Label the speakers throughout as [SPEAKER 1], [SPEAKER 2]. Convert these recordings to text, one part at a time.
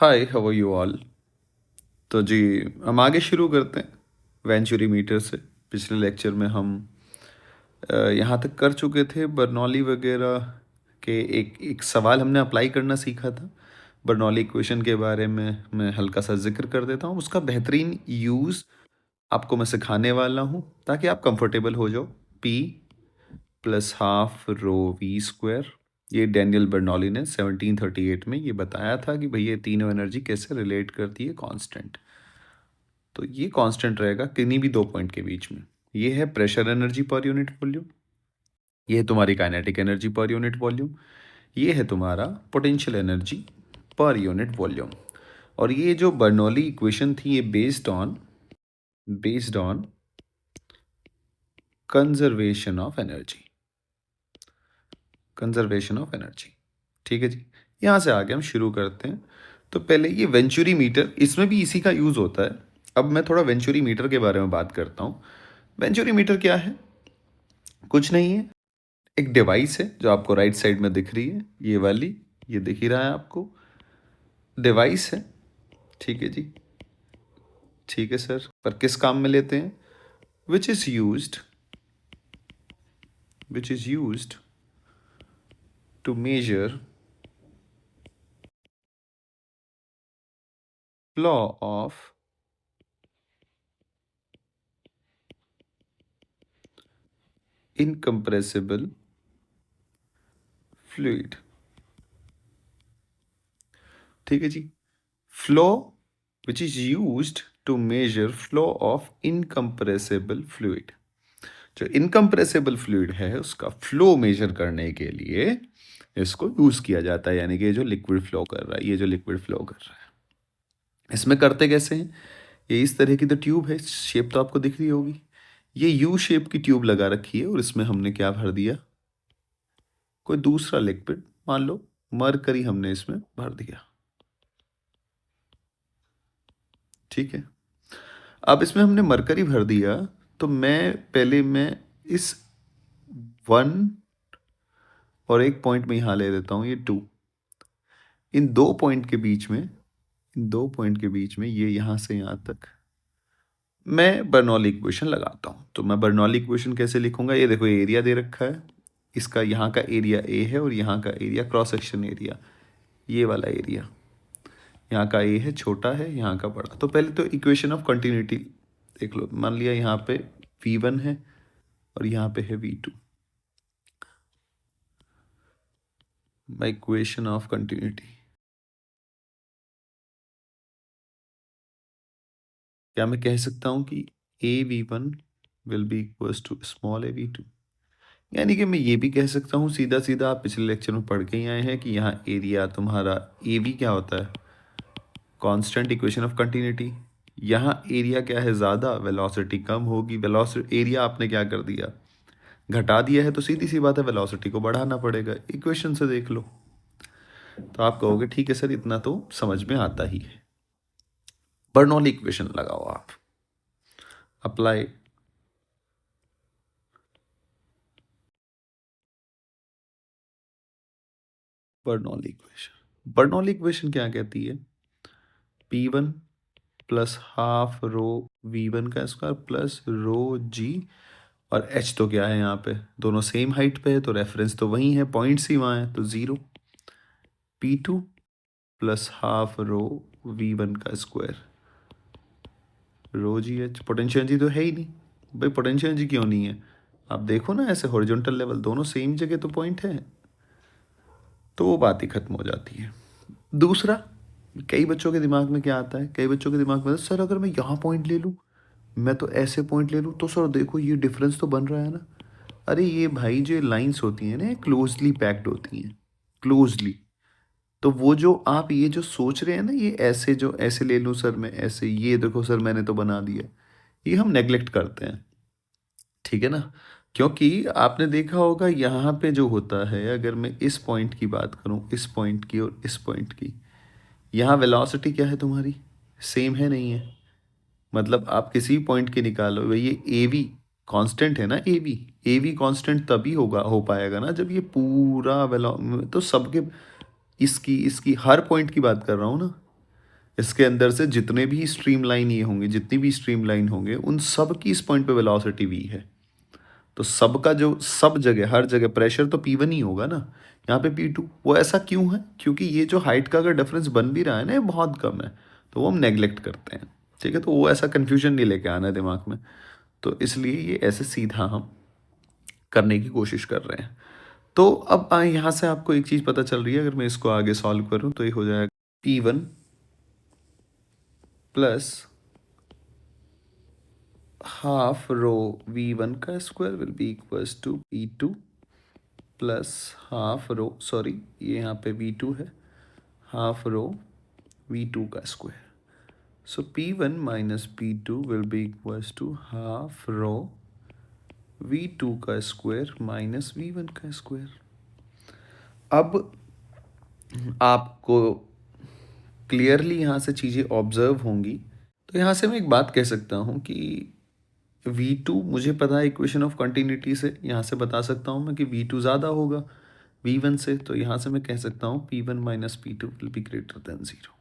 [SPEAKER 1] Hi, how are you all. तो जी, हम आगे शुरू करते हैं वेंचुरी मीटर से। पिछले लेक्चर में हम यहाँ तक कर चुके थे बर्नौली वगैरह के एक एक सवाल हमने अप्लाई करना सीखा था। बर्नौली इक्वेशन के बारे में मैं हल्का सा जिक्र कर देता हूँ, उसका बेहतरीन यूज़ आपको मैं सिखाने वाला हूँ ताकि आप कंफर्टेबल हो जाओ। P plus half rho we square, ये डैनियल बर्नौली ने 1738 में ये बताया था कि भई ये तीनों एनर्जी कैसे रिलेट करती है कांस्टेंट। तो ये कांस्टेंट रहेगा किन्हीं भी दो पॉइंट के बीच में। ये है pressure energy per unit volume, ये है तुम्हारी kinetic energy per unit volume, ये है तुम्हारा potential energy per unit volume. और ये जो बर्नौली इक्वेशन थी ये based on conservation of energy, conservation of energy. ठीक है जी, यहाँ से आगे हम शुरू करते हैं। तो पहले ये वेंचुरी मीटर, इसमें भी इसी का यूज़ होता है। अब मैं थोड़ा वेंचुरी मीटर के बारे में बात करता हूँ। वेंचुरी मीटर क्या है? कुछ नहीं है, एक डिवाइस है जो आपको राइट साइड में दिख रही है, ये वाली, ये दिख ही रहा है आपको, डिवाइस है। ठीक है जी, ठीक है सर, पर किस काम में लेते हैं? Which is used which is used to measure flow of incompressible fluid. ठीक है जी, flow which is used to measure flow of incompressible fluid. जो इनकम्प्रेसिबल फ्लूइड है उसका फ्लो मेजर करने के लिए इसको यूज किया जाता है, यानी कि ये जो लिक्विड फ्लो कर रहा है, ये जो लिक्विड फ्लो कर रहा है, इसमें करते कैसे हैं? ये इस तरह की तो ट्यूब है, शेप तो आपको दिख रही होगी। ये यू शेप की ट्यूब लगा रखी है और इसमें हमने क्या भर दिया? कोई दूसरा लिक्विड, मान लो मरकरी हमने इसमें भर दिया। ठीक है, अब इसमें हमने मरकरी भर दिया, तो मैं इस वन और एक पॉइंट में यहाँ ले देता हूँ, ये टू। इन दो पॉइंट के बीच में, इन दो पॉइंट के बीच में, ये यहाँ से यहाँ तक मैं बर्नौली इक्वेशन लगाता हूँ। तो मैं बर्नौली इक्वेशन कैसे लिखूंगा? ये देखो, एरिया दे रखा है, इसका यहाँ का एरिया ए है और यहाँ का एरिया क्रॉस सेक्शन एरिया, ये वाला एरिया, यहाँ का ए है छोटा है, यहाँ का बड़ा। तो पहले तो इक्वेशन ऑफ कंटिन्यूटी देख लो। मान लिया यहाँ पे V1 है और यहाँ पे है V2, by equation of continuity क्या मैं कह सकता हूँ कि AV1 will be equals to small AV2? यानी कि मैं ये भी कह सकता हूँ सीधा सीधा, आप पिछले लेक्चर में पढ़ के ही आए हैं कि यहाँ एरिया तुम्हारा AV क्या होता है? Constant equation of continuity. यहाँ एरिया क्या है? ज़्यादा, वेलोसिटी कम होगी। वेलोसिटी, एरिया आपने क्या कर दिया? घटा दिया है, तो सीधी सी बात है वेलोसिटी को बढ़ाना पड़ेगा। इक्वेशन से देख लो। तो आप कहोगे ठीक है सर, इतना तो समझ में आता ही है। बर्नौली इक्वेशन लगाओ आप, अप्लाई। बर्नौली इक्वेशन क्या कहती है? P1 plus half rho V1 का स्क्वायर प्लस रो G, और H तो क्या है यहाँ पे? दोनों सेम हाइट पे है तो रेफरेंस तो वही है, पॉइंट्स ही वहाँ है, तो zero. P2 plus half rho V1 का स्क्वायर, रो जी एच। पोटेंशियल एनर्जी तो है ही नहीं भाई, पोटेंशियल एनर्जी क्यों नहीं है? आप देखो ना, ऐसे हॉरिजॉन्टल लेवल दोनों सेम जगह तो पॉइंट है, तो वो बात ही खत्म हो जाती है। दूसरा, कई बच्चों के दिमाग में क्या आता है? कई बच्चों के दिमाग में, सर अगर मैं यहाँ पॉइंट ले लूँ, मैं तो ऐसे पॉइंट ले लूँ, तो सर देखो ये डिफरेंस तो बन रहा है ना। अरे ये भाई, जो लाइंस होती हैं ना, क्लोजली पैक्ड होती हैं, क्लोजली। तो वो जो आप ये जो सोच रहे हैं ना, ये ऐसे जो ऐसे ले लूँ सर मैं ऐसे, ये देखो सर मैंने तो बना दिया, ये हम नेग्लेक्ट करते हैं। ठीक है ना? क्योंकि आपने देखा होगा यहाँ पे जो होता है, अगर मैं इस पॉइंट की बात करूँ, इस पॉइंट की और इस पॉइंट की, यहाँ वेलोसिटी क्या है तुम्हारी? सेम है नहीं है? मतलब आप किसी पॉइंट की निकालो भाई, ये ए वी कांस्टेंट है ना, ए वी कांस्टेंट तभी होगा, हो पाएगा ना, जब ये पूरा वेलो, तो सबके, इसकी इसकी हर पॉइंट की बात कर रहा हूँ ना, इसके अंदर से जितने भी स्ट्रीमलाइन ये होंगे, जितनी भी स्ट्रीमलाइन होंगे, उन सब की इस पॉइंट पे वेलोसिटी v है। तो सबका जो सब जगह हर जगह प्रेशर तो P1 ही होगा ना, यहाँ पे P2। वो ऐसा क्यों है? क्योंकि ये जो हाइट का अगर डिफरेंस बन भी रहा है ना, ये बहुत कम है, तो वो हम नेग्लेक्ट करते हैं। ठीक है, तो वो ऐसा कन्फ्यूजन नहीं लेके आना है दिमाग में। तो इसलिए ये ऐसे सीधा हम करने की कोशिश कर रहे हैं। तो अब यहाँ से आपको एक चीज़ पता चल रही है, अगर मैं इसको आगे सॉल्व करूँ तो ये हो जाएगा P1 plus half rho V1 का square will be equals to P2 plus half rho, sorry ये यहाँ पे V2 है, हाफ रो V2 का square. So P1 minus P2 will be equals to half rho V2 का square minus V1 का square. अब आपको क्लियरली यहाँ से चीज़ें ऑब्जर्व होंगी। तो यहाँ से मैं एक बात कह सकता हूँ कि V2 मुझे पता है इक्वेशन ऑफ कंटिन्यूटी से, यहाँ से बता सकता हूँ मैं कि V2 ज़्यादा होगा V1 से। तो यहाँ से मैं कह सकता हूँ P1 minus P2 will be greater than 0,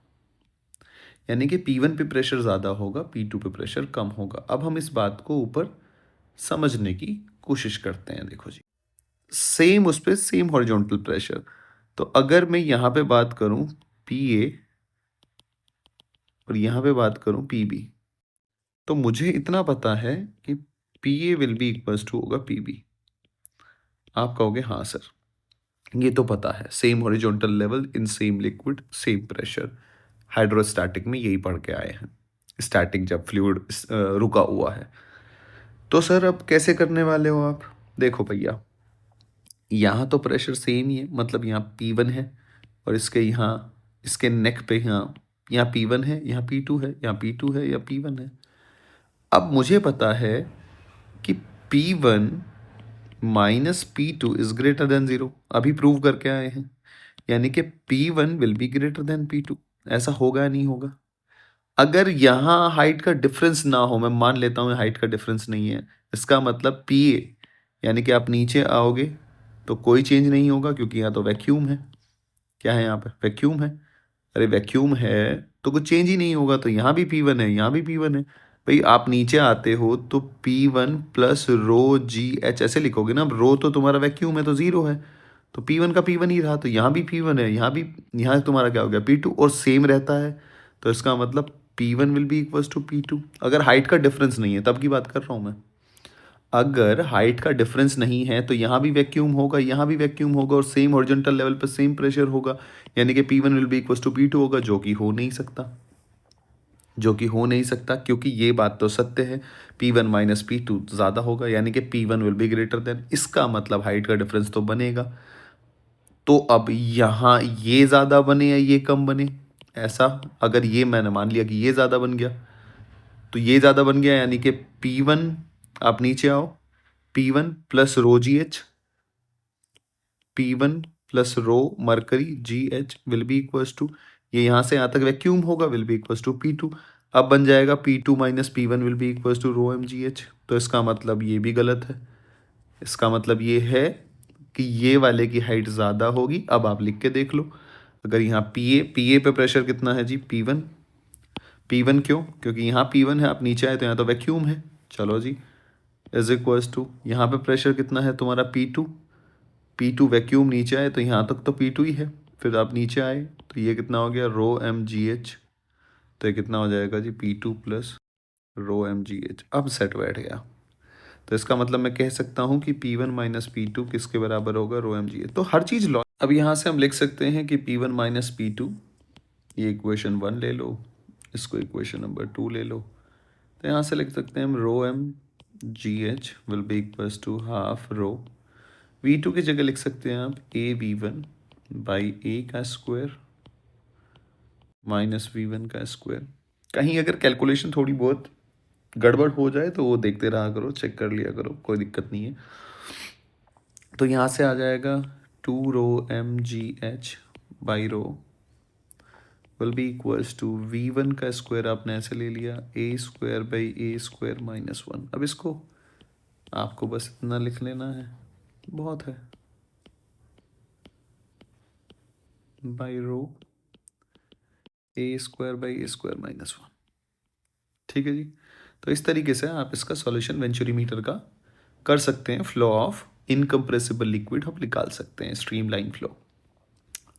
[SPEAKER 1] यानी कि P1 पे प्रेशर ज़्यादा होगा, P2 पे प्रेशर कम होगा। अब हम इस बात को ऊपर समझने की कोशिश करते हैं। देखो जी, सेम उस पर सेम हॉरिजॉन्टल प्रेशर। तो अगर मैं यहाँ पे बात करूँ PA और यहाँ पे बात करूँ PB, तो मुझे इतना पता है कि PA will be equals to होगा PB। आप कहोगे हाँ सर, ये तो पता है, same horizontal level in same liquid same pressure, hydrostatic में यही पढ़ के आए हैं, स्टैटिक जब फ्लूइड रुका हुआ है। तो सर अब कैसे करने वाले हो आप? देखो भैया, यहाँ तो प्रेशर सेम ही है, मतलब यहाँ P1 है और इसके यहाँ इसके नेक पे यहाँ P1 है, यहाँ P2 है, यहाँ P2 है, या P1 है। अब मुझे पता है कि P1 minus P2 is greater than 0, अभी प्रूव करके आए हैं, यानी कि P1 will be greater than P2। ऐसा होगा या नहीं होगा? अगर यहाँ हाइट का डिफरेंस ना हो, मैं मान लेता हूँ हाइट का डिफरेंस नहीं है, इसका मतलब PA, यानी कि आप नीचे आओगे तो कोई चेंज नहीं होगा, क्योंकि यहाँ तो वैक्यूम है। क्या है यहाँ पे? वैक्यूम है। अरे वैक्यूम है तो कुछ चेंज ही नहीं होगा, तो यहाँ भी P1 है, यहाँ भी P1 है। भाई आप नीचे आते हो तो P1 प्लस रो जी एच ऐसे लिखोगे ना। अब रो तो तुम्हारा वैक्यूम है तो 0 है, तो P1 का P1 ही रहा, तो यहाँ भी P1 है, यहाँ भी, यहाँ तुम्हारा क्या हो गया P2, और सेम रहता है। तो इसका मतलब P1 will be equals to P2, अगर हाइट का डिफरेंस नहीं है, तब की बात कर रहा हूँ मैं। अगर हाइट का डिफरेंस नहीं है तो यहाँ भी वैक्यूम होगा, यहाँ भी वैक्यूम होगा, और सेम हॉरिजॉन्टल लेवल पर सेम प्रेशर होगा, यानी कि P1 will be equals to P2 होगा, जो कि हो नहीं सकता, जो कि हो नहीं सकता, क्योंकि ये बात तो सत्य है, P1 माइनस P2 ज़्यादा होगा, यानी कि P1 will be greater than. इसका मतलब हाइट का डिफरेंस तो बनेगा। तो अब यहाँ ये ज़्यादा बने या ये कम बने, ऐसा अगर ये मैंने मान लिया कि ये ज़्यादा बन गया, तो ये ज़्यादा बन गया, यानी कि P1, आप नीचे आओ, P1 plus rho ji h, P1 plus rho mercury g H will be equals to, ये यहाँ से यहाँ तक वैक्यूम होगा, will be equals to P2। अब बन जाएगा P2 minus P1 will be equals to rho M G H. तो इसका मतलब ये भी गलत है। इसका मतलब ये है कि ये वाले की हाइट ज़्यादा होगी। अब आप लिख के देख लो, अगर यहाँ पी ए पे प्रेशर कितना है जी? P1। P1 क्यों? क्योंकि यहाँ P1 है, आप नीचे आए तो यहाँ तो वैक्यूम है। चलो जी, इज इक्वल्स टू, यहाँ पे प्रेशर कितना है तुम्हारा? P2। P2 वैक्यूम, नीचे आए तो यहाँ तक तो P2 ही है, फिर आप नीचे आए तो ये कितना हो गया? Rho M G H. तो ये कितना हो जाएगा जी? P2 plus rho M G h. अब सेट बैठ गया। तो इसका मतलब मैं कह सकता हूँ कि P1 माइनस P2 किसके बराबर होगा? रो एम जी एच। तो हर चीज़ लॉ। अब यहाँ से हम लिख सकते हैं कि P1 माइनस P2, ये इक्वेशन 1 ले लो, इसको इक्वेशन नंबर 2 ले लो। तो यहाँ से लिख सकते हैं हम rho M G H will be equals to half rho V2 की जगह लिख सकते हैं आप A V1 बाई ए का स्क्वायर माइनस V1 का स्क्वायर। कहीं अगर कैलकुलेशन थोड़ी बहुत गड़बड़ हो जाए तो वो देखते रहा करो, चेक कर लिया करो, कोई दिक्कत नहीं है। तो यहाँ से आ जाएगा 2 rho M G H by rho will be equals to V1 का स्क्वायर आपने ऐसे ले लिया, A square by A square minus 1। अब इसको आपको बस इतना लिख लेना है, बहुत है, by rho A square by A square minus 1। ठीक है जी। तो इस तरीके से आप इसका सॉल्यूशन वेंचुरीमीटर का कर सकते हैं, फ्लो ऑफ इनकम्प्रेसिबल लिक्विड हम निकाल सकते हैं, स्ट्रीमलाइन फ्लो।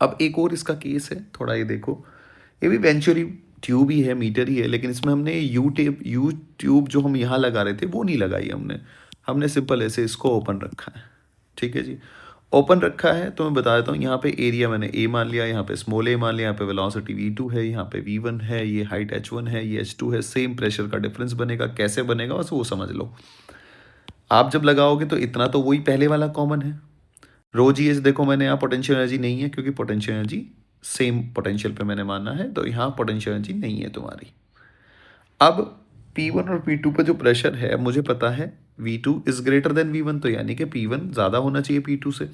[SPEAKER 1] अब एक और इसका केस है, थोड़ा ये देखो, ये भी वेंचुरी ट्यूब ही है, मीटर ही है, लेकिन इसमें हमने यू ट्यूब जो हम यहाँ लगा रहे थे वो नहीं लगाई हमने सिंपल ऐसे इसको ओपन रखा है। ठीक है जी, ओपन रखा है तो मैं बता देता हूँ, यहाँ पे एरिया मैंने ए मान लिया, यहाँ पे स्मॉल ए मान लिया, यहाँ पे वेलोसिटी v2 है, यहाँ पे v1 है, ये हाइट h1 है, ये h2 है, सेम प्रेशर का डिफरेंस बनेगा। कैसे बनेगा बस वो समझ लो। आप जब लगाओगे तो इतना तो वही पहले वाला कॉमन है, रो जी एच देखो मैंने यहाँ पोटेंशियल एनर्जी नहीं है क्योंकि पोटेंशियल एनर्जी सेम पोटेंशियल पे मैंने माना है, तो यहाँ पोटेंशियल एनर्जी नहीं है तुम्हारी। अब P1 और P2 पे जो प्रेशर है मुझे पता है V2 is greater than V1, तो यानी कि P1 ज़्यादा होना चाहिए P2 से।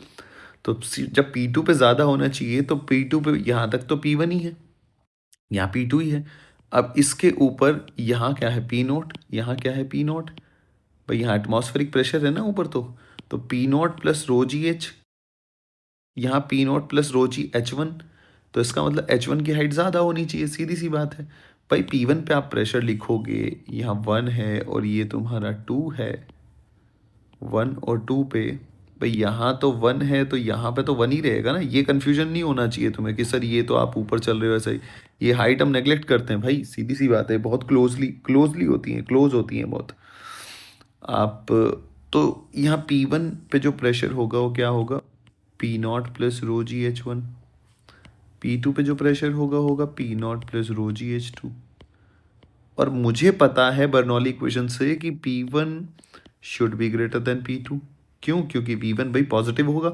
[SPEAKER 1] तो जब P2 पे ज़्यादा होना चाहिए तो P2 पे यहाँ तक तो P1 ही है, यहाँ P2 ही है। अब इसके ऊपर यहाँ क्या है P नोट, यहाँ क्या है P नोट, भाई यहाँ एटमॉस्फेरिक प्रेशर है ना ऊपर, तो P नोट प्लस रो जी एच, यहाँ P note plus rho g H1, तो इसका मतलब H1 की हाइट ज़्यादा होनी चाहिए, सीधी सी बात है। भाई P1 पे आप प्रेशर लिखोगे, यहाँ 1 है और ये तुम्हारा 2 है, 1 और 2 पे, भाई यहाँ तो 1 है तो यहाँ पे तो 1 ही रहेगा ना। ये कन्फ्यूजन नहीं होना चाहिए तुम्हें कि सर ये तो आप ऊपर चल रहे हो ऐसे ही, ये हाइट हम नेगलेक्ट करते हैं भाई, सीधी सी बात है, बहुत क्लोजली होती हैं, क्लोज होती हैं बहुत। आप तो यहाँ P1 पे जो प्रेशर होगा वो क्या होगा, P naught plus rho g H1। P2 पे जो प्रेशर होगा P naught plus rho g H2। और मुझे पता है बर्नौली इक्वेशन से कि P1 should be greater than P2। क्यों? क्योंकि V1 भाई पॉजिटिव होगा,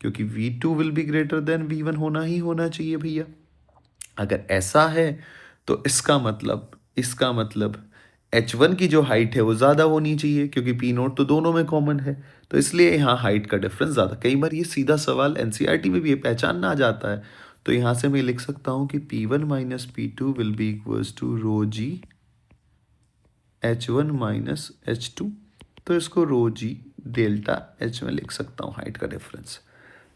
[SPEAKER 1] क्योंकि V2 will be greater than V1 होना ही होना चाहिए भैया। अगर ऐसा है तो इसका मतलब H1 की जो हाइट है वो ज़्यादा होनी चाहिए, क्योंकि P नोट तो दोनों में कॉमन है, तो इसलिए यहाँ हाइट का डिफरेंस ज़्यादा। कई बार ये सीधा सवाल NCERT में भी ये पहचानना आ जाता है, तो यहाँ से मैं लिख सकता हूँ कि P1 minus P2 will be equals to rho g H1 minus H2, तो इसको रो जी डेल्टा H में लिख सकता हूँ, हाइट का डिफरेंस।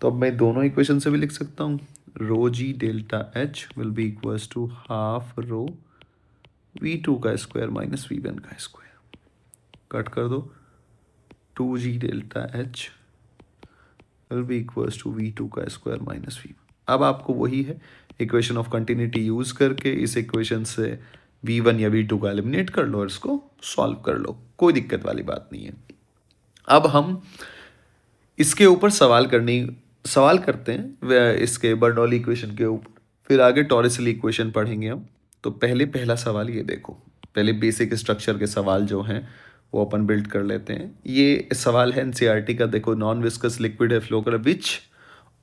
[SPEAKER 1] तो अब मैं दोनों इक्वेशन से भी लिख सकता हूँ, rho ji delta H will be equals to half rho V2 का स्क्वायर माइनस V1 का स्क्वायर, कट कर दो, 2G delta H will be equals to V2 का स्क्वायर माइनस V1। अब आपको वही है, इक्वेशन ऑफ कंटिन्यूटी यूज़ करके इस इक्वेशन से V1 या V2 का एलिमिनेट कर लो और इसको सॉल्व कर लो, कोई दिक्कत वाली बात नहीं है। अब हम इसके ऊपर सवाल करते हैं इसके बर्नौली इक्वेशन के ऊपर, फिर आगे टॉरिसली इक्वेशन पढ़ेंगे हम। तो पहला सवाल ये देखो, पहले बेसिक स्ट्रक्चर के सवाल जो हैं वो अपन बिल्ड कर लेते हैं। ये सवाल है NCERT का, देखो, नॉन विस्कस लिक्विड है फ्लो कर, which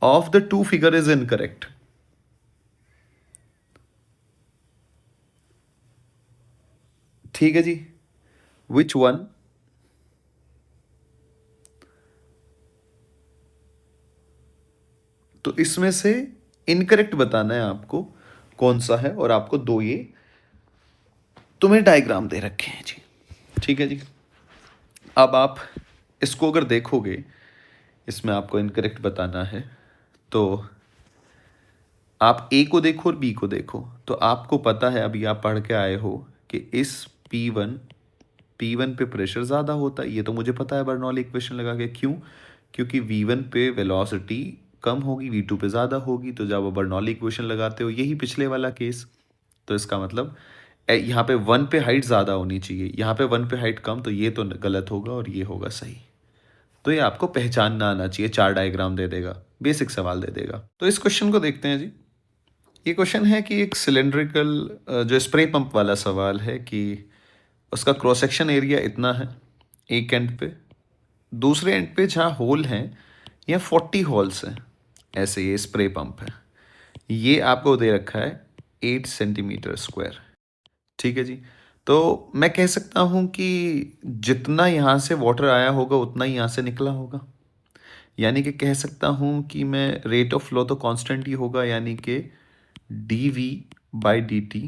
[SPEAKER 1] of the two figure is incorrect. ठीक है जी, विच वन तो इसमें से इनकरेक्ट बताना है आपको कौन सा है, और आपको दो ये तुम्हें डायग्राम दे रखे हैं जी। ठीक है जी, अब आप इसको अगर देखोगे, इसमें आपको इनकरेक्ट बताना है, तो आप ए को देखो और बी को देखो। तो आपको पता है, अभी आप पढ़ के आए हो कि इस P1 पे प्रेशर ज़्यादा होता है, ये तो मुझे पता है बर्नौली इक्वेशन लगा के। क्यों? क्योंकि V1 पे वेलोसिटी कम होगी, V2 पे ज़्यादा होगी, तो जब आप बर्नौली इक्वेशन लगाते हो, यही पिछले वाला केस, तो इसका मतलब यहाँ पे 1 पे हाइट ज़्यादा होनी चाहिए, यहाँ पे 1 पे हाइट कम, तो ये तो गलत होगा और ये होगा सही। तो ये आपको पहचानना आना चाहिए, 4 डायग्राम दे देगा, बेसिक सवाल दे देगा। तो इस क्वेश्चन को देखते हैं जी। ये क्वेश्चन है कि एक सिलेंड्रिकल जो स्प्रे पंप वाला सवाल है कि उसका क्रॉस सेक्शन एरिया इतना है एक एंड पे, दूसरे एंड पे जहाँ होल हैं यहाँ 40 होल्स हैं, ऐसे ये स्प्रे पंप है, ये आपको दे रखा है 8 सेंटीमीटर स्क्वायर। ठीक है जी, तो मैं कह सकता हूँ कि जितना यहाँ से वाटर आया होगा उतना ही यहाँ से निकला होगा, यानी कि कह सकता हूँ कि मैं रेट ऑफ फ्लो तो कांस्टेंट ही होगा, यानी कि dV/dt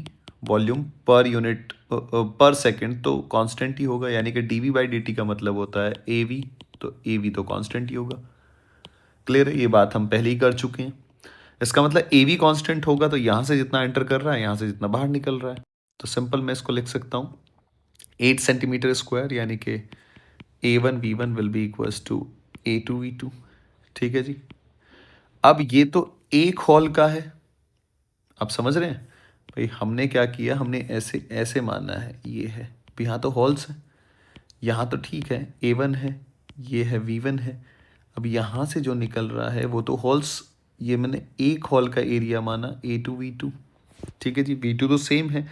[SPEAKER 1] वॉल्यूम पर यूनिट पर सेकंड तो कांस्टेंट ही होगा, यानी कि dV/dt का मतलब होता है AV, तो AV तो कांस्टेंट ही होगा। क्लियर है, ये बात हम पहले ही कर चुके हैं। इसका मतलब ए वी कॉन्स्टेंट होगा, तो यहाँ से जितना एंटर कर रहा है यहाँ से जितना बाहर निकल रहा है। तो सिंपल मैं इसको लिख सकता हूँ 8 सेंटीमीटर स्क्वायर, यानी कि A1 V1 will be equals to A2 V2। ठीक है जी। अब ये तो एक हॉल का है, आप समझ रहे हैं भाई, हमने क्या किया, हमने ऐसे ऐसे माना है, ये है, यहाँ तो हॉल्स है, यहाँ तो ठीक है A1 है, ये है V1 है। अब यहाँ से जो निकल रहा है वो तो हॉल्स, ये मैंने एक हॉल का एरिया माना A2 V2। ठीक है जी, V2 तो सेम है,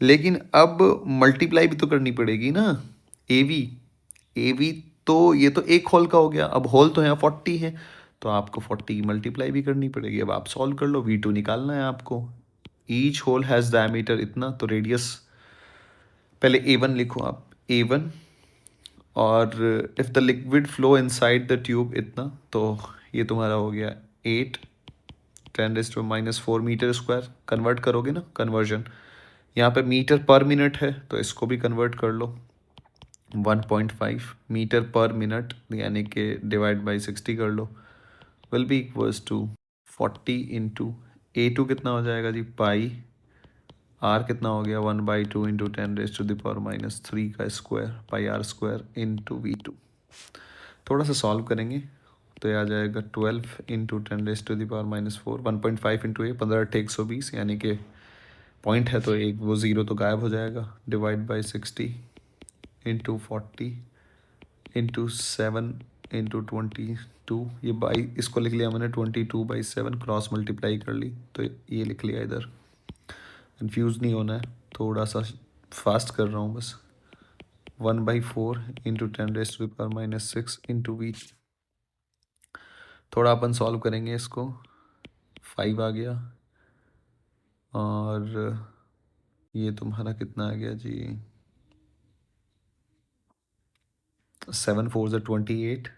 [SPEAKER 1] लेकिन अब मल्टीप्लाई भी तो करनी पड़ेगी ना। ए वी तो ये तो एक हॉल का हो गया, अब हॉल तो यहाँ 40 है, तो आपको 40 की मल्टीप्लाई भी करनी पड़ेगी। अब आप सॉल्व कर लो, V2 निकालना है आपको। ईच होल हैज़ डायमीटर इतना, तो रेडियस पहले A1 लिखो आप, A1, और if the liquid flow inside the tube इतना, तो ये तुम्हारा हो गया 8 × 10⁻⁴ मीटर स्क्वायर। कन्वर्ट करोगे ना, कन्वर्जन, यहाँ पे मीटर पर मिनट है तो इसको भी कन्वर्ट कर लो, 1.5 मीटर पर मिनट, यानी कि डिवाइड बाई 60 कर लो, will be equals to 40 into A2 कितना हो जाएगा जी, पाई, आर कितना हो गया 1/2 इंटू 10⁻³ का square, pi r square into V2। थोड़ा सा सॉल्व करेंगे तो ये आ जाएगा 12 इंटू 10⁻⁴, 1.5 इंटू ए, 15×8 = 120, यानी कि पॉइंट है तो एक वो ज़ीरो तो गायब हो जाएगा, divide by 60 into 40 into 7 into 22, ये बाई, इसको लिख लिया मैंने 22/7, क्रॉस मल्टीप्लाई कर ली तो ये लिख लिया इधर। कंफ्यूज नहीं होना है, थोड़ा सा फास्ट कर रहा हूँ बस। 1/4 इंटू 10⁻⁻6 इंटू वी। थोड़ा अपन सॉल्व करेंगे इसको, 5 आ गया, और ये तुम्हारा कितना आ गया जी, 7 4 ज़ा 28,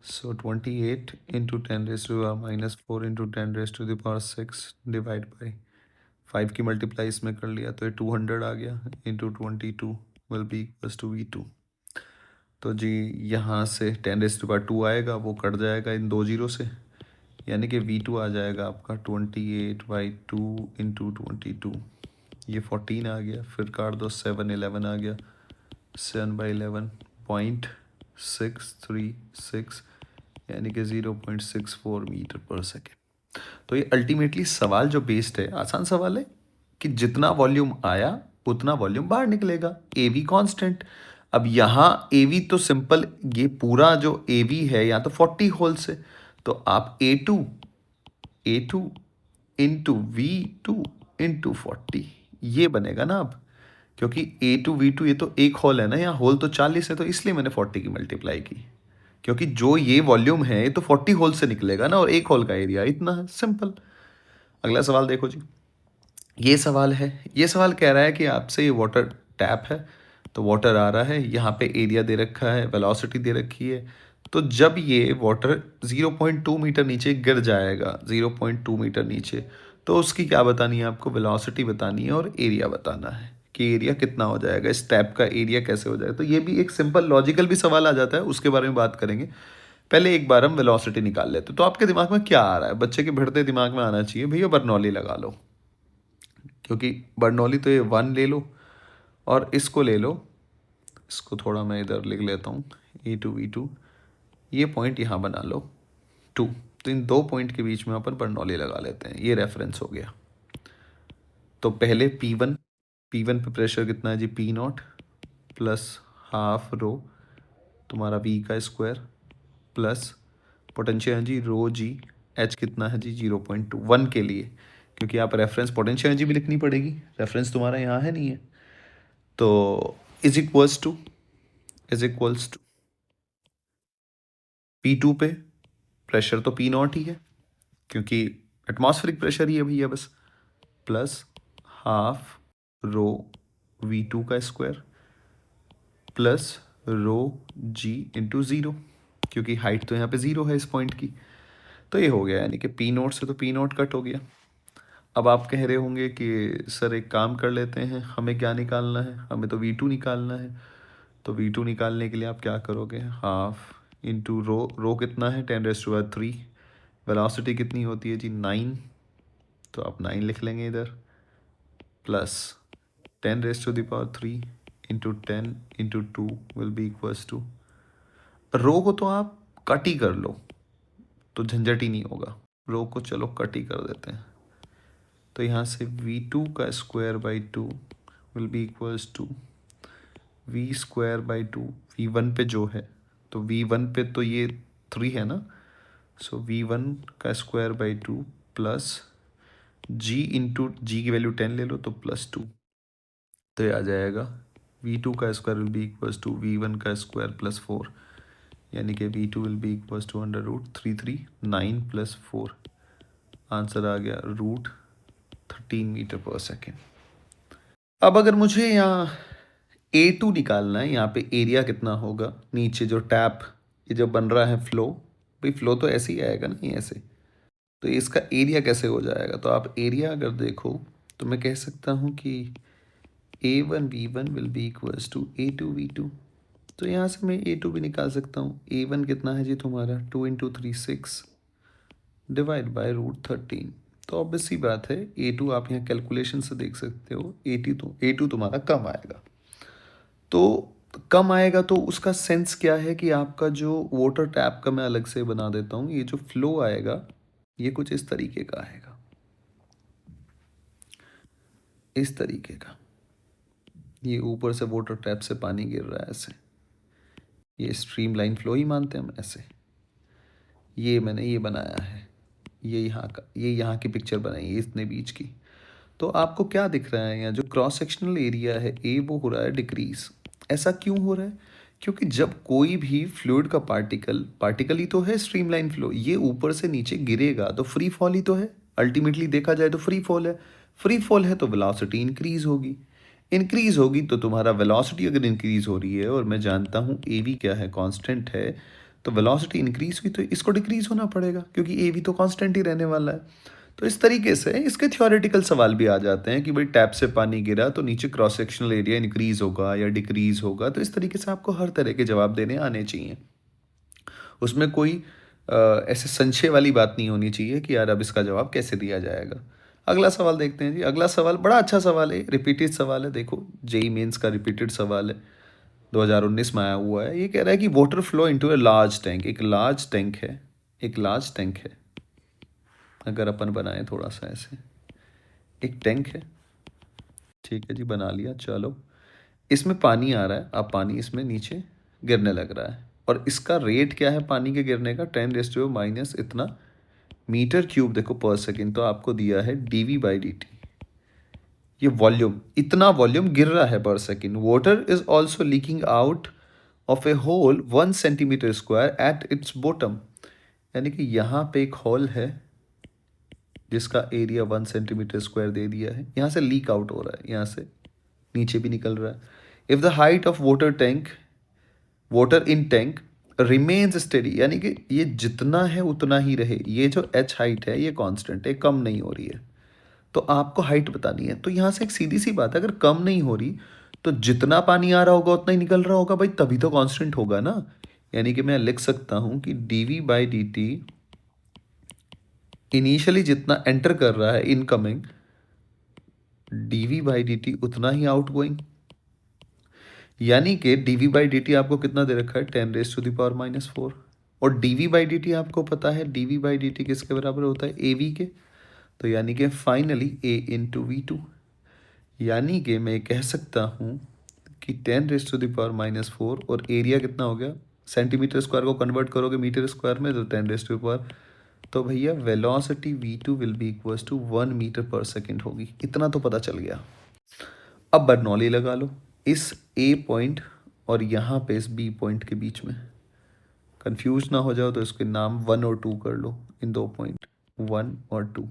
[SPEAKER 1] सो 28 इंटू 10⁻⁻4 इंटू 10⁻⁶ डिवाइड बाई 5 की मल्टीप्लाई इसमें कर लिया तो ये 200 आ गया, into 22 will be equals to V2। तो जी यहाँ से 10⁻² आएगा, वो कट जाएगा इन दो जीरो से, यानी कि V2 आ जाएगा आपका 28/2 इंटू 22, ये 14 आ गया, फिर काट दो 7 11 आ गया, 7/11.636, यानी कि 0.64 मीटर पर सेकेंड। तो ये अल्टीमेटली सवाल जो बेस्ड है, आसान सवाल है कि जितना वॉल्यूम आया उतना वॉल्यूम बाहर निकलेगा, ए वी कॉन्स्टेंट। अब यहाँ ए वी तो सिंपल, ये पूरा जो ए वी है यहाँ तो 40 होल से, तो आप ए टू इंटू V2 इंटू 40 ये बनेगा ना अब, क्योंकि A2 V2 ये तो एक होल है ना, यहाँ होल तो 40 है, तो इसलिए मैंने 40 की मल्टीप्लाई की, क्योंकि जो ये वॉल्यूम है ये तो 40 होल से निकलेगा ना, और एक होल का एरिया इतना है, सिंपल। अगला सवाल देखो जी, ये सवाल है, ये सवाल कह रहा है कि आपसे ये वाटर टैप है, तो वाटर आ रहा है, यहाँ पे एरिया दे रखा है, वेलोसिटी दे रखी है, तो जब ये वाटर 0.2 मीटर नीचे गिर जाएगा, 0.2 मीटर नीचे, तो उसकी क्या बतानी है आपको, वेलोसिटी बतानी है और एरिया बताना है कि एरिया कितना हो जाएगा, इस टैप का एरिया कैसे हो जाएगा। तो ये भी एक सिंपल लॉजिकल भी सवाल आ जाता है, उसके बारे में बात करेंगे। पहले एक बार हम वेलोसिटी निकाल लेते, तो आपके दिमाग में क्या आ रहा है, बच्चे के भिड़ते दिमाग में आना चाहिए भैया बर्नौली लगा लो, क्योंकि बर्नौली तो ये 1 ले लो और इसको ले लो, इसको थोड़ा मैं इधर लिख लेता हूँ, A2 V2, ये पॉइंट यहाँ बना लो 2, तो इन दो पॉइंट के बीच में अपन बर्नौली लगा लेते हैं, ये रेफरेंस हो गया। तो पहले P1 पे प्रेशर कितना है जी, P0 प्लस हाफ रो तुम्हारा V का स्क्वायर, प्लस पोटेंशियल एनर्जी रो जी, H कितना है जी 0.2, 1 के लिए, क्योंकि आप रेफरेंस पोटेंशियल एनर्जी भी लिखनी पड़ेगी, रेफरेंस तुम्हारा यहाँ है नहीं है, तो इज इक्वल्स टू P2 पे प्रेशर तो P0 ही है, क्योंकि एटमॉस्फेरिक प्रेशर ही है भैया बस, प्लस हाफ रो V2 का square plus rho G into zero, क्योंकि हाइट तो यहाँ पे ज़ीरो है इस पॉइंट की, तो ये हो गया, यानी कि P0 से तो P0 कट हो गया। अब आप कह रहे होंगे कि सर एक काम कर लेते हैं, हमें क्या निकालना है, हमें तो V2 निकालना है, तो V2 निकालने के लिए आप क्या करोगे, हाफ इंटू रो कितना है 10⁻³ वेलोसिटी कितनी होती है जी 9, तो आप 9 लिख लेंगे इधर, plus 10⁻³ into 10 into 2 will be equals to, rho को तो आप कट ही कर लो तो झंझट ही नहीं होगा, रो को चलो कट ही कर देते हैं। तो यहाँ से v2 का square by 2 will be equals to v square by 2, v1 पे जो है, तो v1 पे तो ये 3 है ना, सो v1 का square by 2 plus g into G की वैल्यू 10 ले लो तो प्लस 2, तो ये आ जाएगा v2 का square will be equals to v1 का स्क्वायर प्लस 4, यानी कि v2 will be equals to √339 plus 4, answer आ गया √13 मीटर पर सेकेंड। अब अगर मुझे यहाँ A2 निकालना है, यहाँ पे एरिया कितना होगा, नीचे जो टैप ये जो बन रहा है फ्लो, भाई फ्लो तो ऐसे ही आएगा नहीं ऐसे, तो इसका एरिया कैसे हो जाएगा, तो आप एरिया अगर देखो तो मैं कह सकता हूँ कि A1 V1 will be equals to A2 V2, तो यहाँ से मैं A2 भी निकाल सकता हूँ। A1 कितना है जी तुम्हारा 2 इंटू 3 6 डिवाइड बाई √13, तो ऑब्वियस सी बात है A2 आप यहाँ कैलकुलेशन से देख सकते हो, A2 तुम्हारा कम आएगा। तो कम आएगा तो उसका सेंस क्या है कि आपका जो वाटर टैप का मैं अलग से बना देता हूँ, ये जो फ्लो आएगा ये कुछ इस तरीके का आएगा, इस तरीके का, ये ऊपर से वाटर टैप से पानी गिर रहा है ऐसे, ये स्ट्रीम लाइन फ्लो ही मानते हैं हम ऐसे। ये मैंने ये बनाया है, ये यहाँ का, ये यहाँ की पिक्चर बनाई है इतने बीच की। तो आपको क्या दिख रहा है, यहाँ जो क्रॉस सेक्शनल एरिया है ए वो हो रहा है डिक्रीज। ऐसा क्यों हो रहा है, क्योंकि जब कोई भी फ्लूइड का पार्टिकल ही तो है स्ट्रीमलाइन फ्लो, ये ऊपर से नीचे गिरेगा तो फ्री फॉल ही तो है, अल्टीमेटली देखा जाए तो फ्री फॉल है। फ्री फॉल है तो वेलोसिटी इंक्रीज होगी तो तुम्हारा वेलोसिटी अगर इंक्रीज हो रही है, और मैं जानता हूँ ए वी क्या है, कांस्टेंट है, तो वेलोसिटी इंक्रीज हुई तो इसको डिक्रीज होना पड़ेगा क्योंकि ए वी तो कांस्टेंट ही रहने वाला है। तो इस तरीके से इसके थ्योरेटिकल सवाल भी आ जाते हैं कि भाई टैप से पानी गिरा तो नीचे क्रॉस सेक्शनल एरिया इंक्रीज होगा या डिक्रीज होगा, तो इस तरीके से आपको हर तरह के जवाब देने आने चाहिए। उसमें कोई ऐसे संशय वाली बात नहीं होनी चाहिए कि यार अब इसका जवाब कैसे दिया जाएगा। अगला सवाल देखते हैं जी। अगला सवाल बड़ा अच्छा सवाल है, रिपीटेड सवाल है, देखो जेई मेंस का रिपीटेड सवाल है, 2019 में आया हुआ है। ये कह रहा है कि water flow into a large tank, एक लार्ज टैंक है, अगर अपन बनाए थोड़ा सा ऐसे, एक टैंक है, ठीक है जी, बना लिया, चलो इसमें पानी आ रहा है, अब पानी इसमें नीचे गिरने लग रहा है, और इसका रेट क्या है पानी के गिरने का, 10⁻⁻ इतना मीटर क्यूब देखो पर सेकेंड, तो आपको दिया है dV/dt, ये वॉल्यूम, इतना वॉल्यूम गिर रहा है पर second. Water is also leaking out of a hole 1 centimetre square at its bottom, यानी कि यहाँ पे एक होल है जिसका एरिया 1 सेंटीमीटर स्क्वायर दे दिया है, यहाँ से लीक आउट हो रहा है, यहाँ से नीचे भी निकल रहा है। If the height of water in tank remains steady, यानी कि ये जितना है उतना ही रहे, ये जो h हाइट है ये कांस्टेंट है, कम नहीं हो रही है, तो आपको हाइट बतानी है। तो यहाँ से एक सीधी सी बात है, अगर कम नहीं हो रही तो जितना पानी आ रहा होगा उतना ही निकल रहा होगा भाई, तभी तो कांस्टेंट होगा ना। यानी कि मैं लिख सकता हूँ कि dV/dt इनिशियली जितना एंटर कर रहा है इनकमिंग, dV/dt उतना ही आउटगोइंग, यानी कि dV/dt आपको कितना दे रखा है 10⁻⁻⁴, और dV/dt आपको पता है dV/dt किसके बराबर होता है AV के, तो यानी कि फाइनली A इंटू V2, यानी कि मैं कह सकता हूँ कि 10⁻⁻⁴, और एरिया कितना हो गया, सेंटीमीटर स्क्वायर को कन्वर्ट करोगे मीटर स्क्वायर में तो 10⁻, तो भैया velocity V2 will be equals to 1 metre पर सेकेंड होगी, इतना तो पता चल गया। अब बर्नौली लगा लो इस A पॉइंट और यहाँ पे इस B पॉइंट के बीच में, कंफ्यूज ना हो जाओ तो इसके नाम 1 और 2 कर लो, इन दो पॉइंट 1 और 2।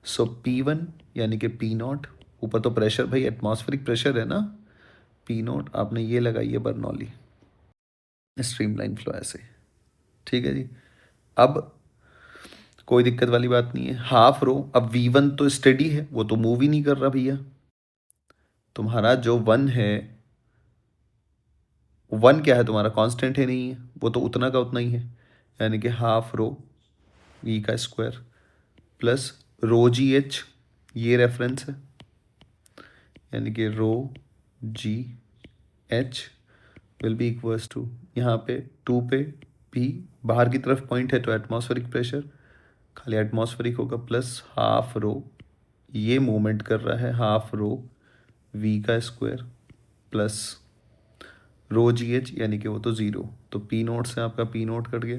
[SPEAKER 1] सो P1 यानी कि P0, ऊपर तो प्रेशर भाई एटमॉस्फेरिक प्रेशर है ना, P0 आपने ये लगाई है बर्नौली, स्ट्रीमलाइन फ्लो ऐसे, ठीक है जी। अब कोई दिक्कत वाली बात नहीं है, हाफ रो, अब V1 तो स्टेडी है, वो तो मूव ही नहीं कर रहा भैया, तुम्हारा जो 1 है, 1 क्या है तुम्हारा कांस्टेंट है नहीं है, वो तो उतना का उतना ही है, यानी कि हाफ रो वी का स्क्वायर प्लस रो जी एच, ये रेफरेंस है, यानी कि rho ji H will be equals to, यहाँ पे 2 पे पी बाहर की तरफ पॉइंट है तो एटमॉस्फेरिक प्रेशर, खाली एटमॉस्फेरिक होगा, प्लस हाफ रो, ये मूवमेंट कर रहा है हाफ रो वी का स्क्वायर प्लस रो जी एच, यानी कि वो तो ज़ीरो, तो पी नोट से आपका पी नोट कट गया,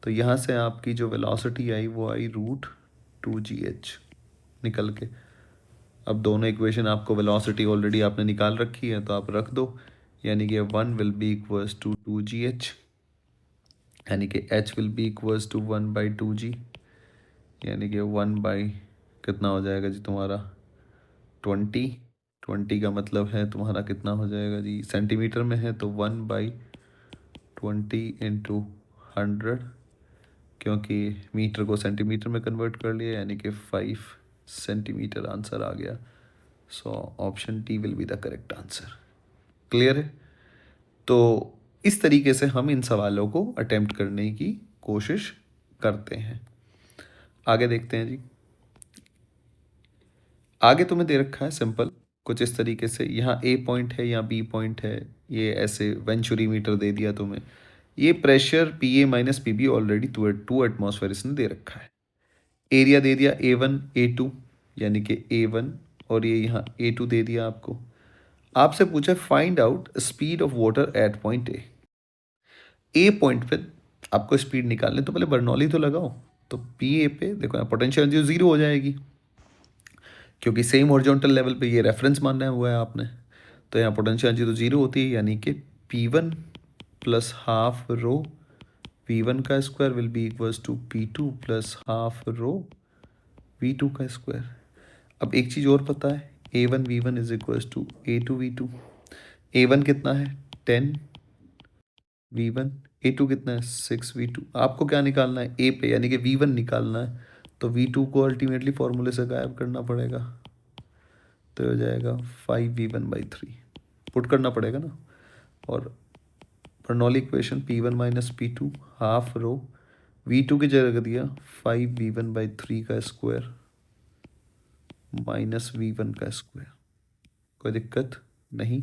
[SPEAKER 1] तो यहाँ से आपकी जो वेलोसिटी आई वो आई √2gh निकल के। अब दोनों इक्वेशन आपको, वेलोसिटी ऑलरेडी आपने निकाल रखी है तो आप रख दो, यानी कि 1 will be equals to 2gh, यानी कि h will be equals to 1/2g, यानी कि 1 बाई कितना हो जाएगा जी तुम्हारा 20, 20 का मतलब है तुम्हारा कितना हो जाएगा जी, सेंटीमीटर में है तो 1/20 इंटू 100, क्योंकि मीटर को सेंटीमीटर में कन्वर्ट कर लिया, यानी कि 5 सेंटीमीटर आंसर आ गया। So option T will be the correct answer. Clear है? तो इस तरीके से हम इन सवालों को अटेम्प्ट करने की कोशिश करते हैं। आगे देखते हैं जी। आगे तुम्हें दे रखा है सिंपल कुछ इस तरीके से, यहाँ ए पॉइंट है, यहाँ बी पॉइंट है, ये ऐसे वेंचुरी मीटर दे दिया तुम्हें, ये प्रेशर पी ए minus P b already 2 atmosphere इसने दे रखा है, एरिया दे दिया A1 A2, यानी कि A1, और ये यहाँ A2 दे दिया आपको। आपसे पूछा find out speed of water at point A point पे आपको स्पीड निकालने तो पहले बर्नौली तो लगाओ, तो पी ए पे देखो यहाँ पोटेंशियल एनर्जी ज़ीरो हो जाएगी, क्योंकि सेम हॉरिजॉन्टल लेवल पे ये रेफरेंस मानना हुआ है आपने, तो यहाँ पोटेंशियल एनर्जी तो ज़ीरो होती है, यानी कि P1 plus half rho V1 का square will be equals to P2 plus half rho V2 का स्क्वायर। अब एक चीज़ और पता है, A1 V1 is equals to A2 V2, A1 कितना है 10 V1, A2 कितना है 6 V2, आपको क्या निकालना है ए पे, यानी कि V1 निकालना है, तो V2 को अल्टीमेटली फॉर्मूले से गायब करना पड़ेगा, तो हो जाएगा 5V1/3, पुट करना पड़ेगा ना, और Bernoulli equation P1 minus P2 half rho V2 की जगह दिया 5V1/3 का स्क्वायर माइनस V1 का स्क्वायर, कोई दिक्कत नहीं।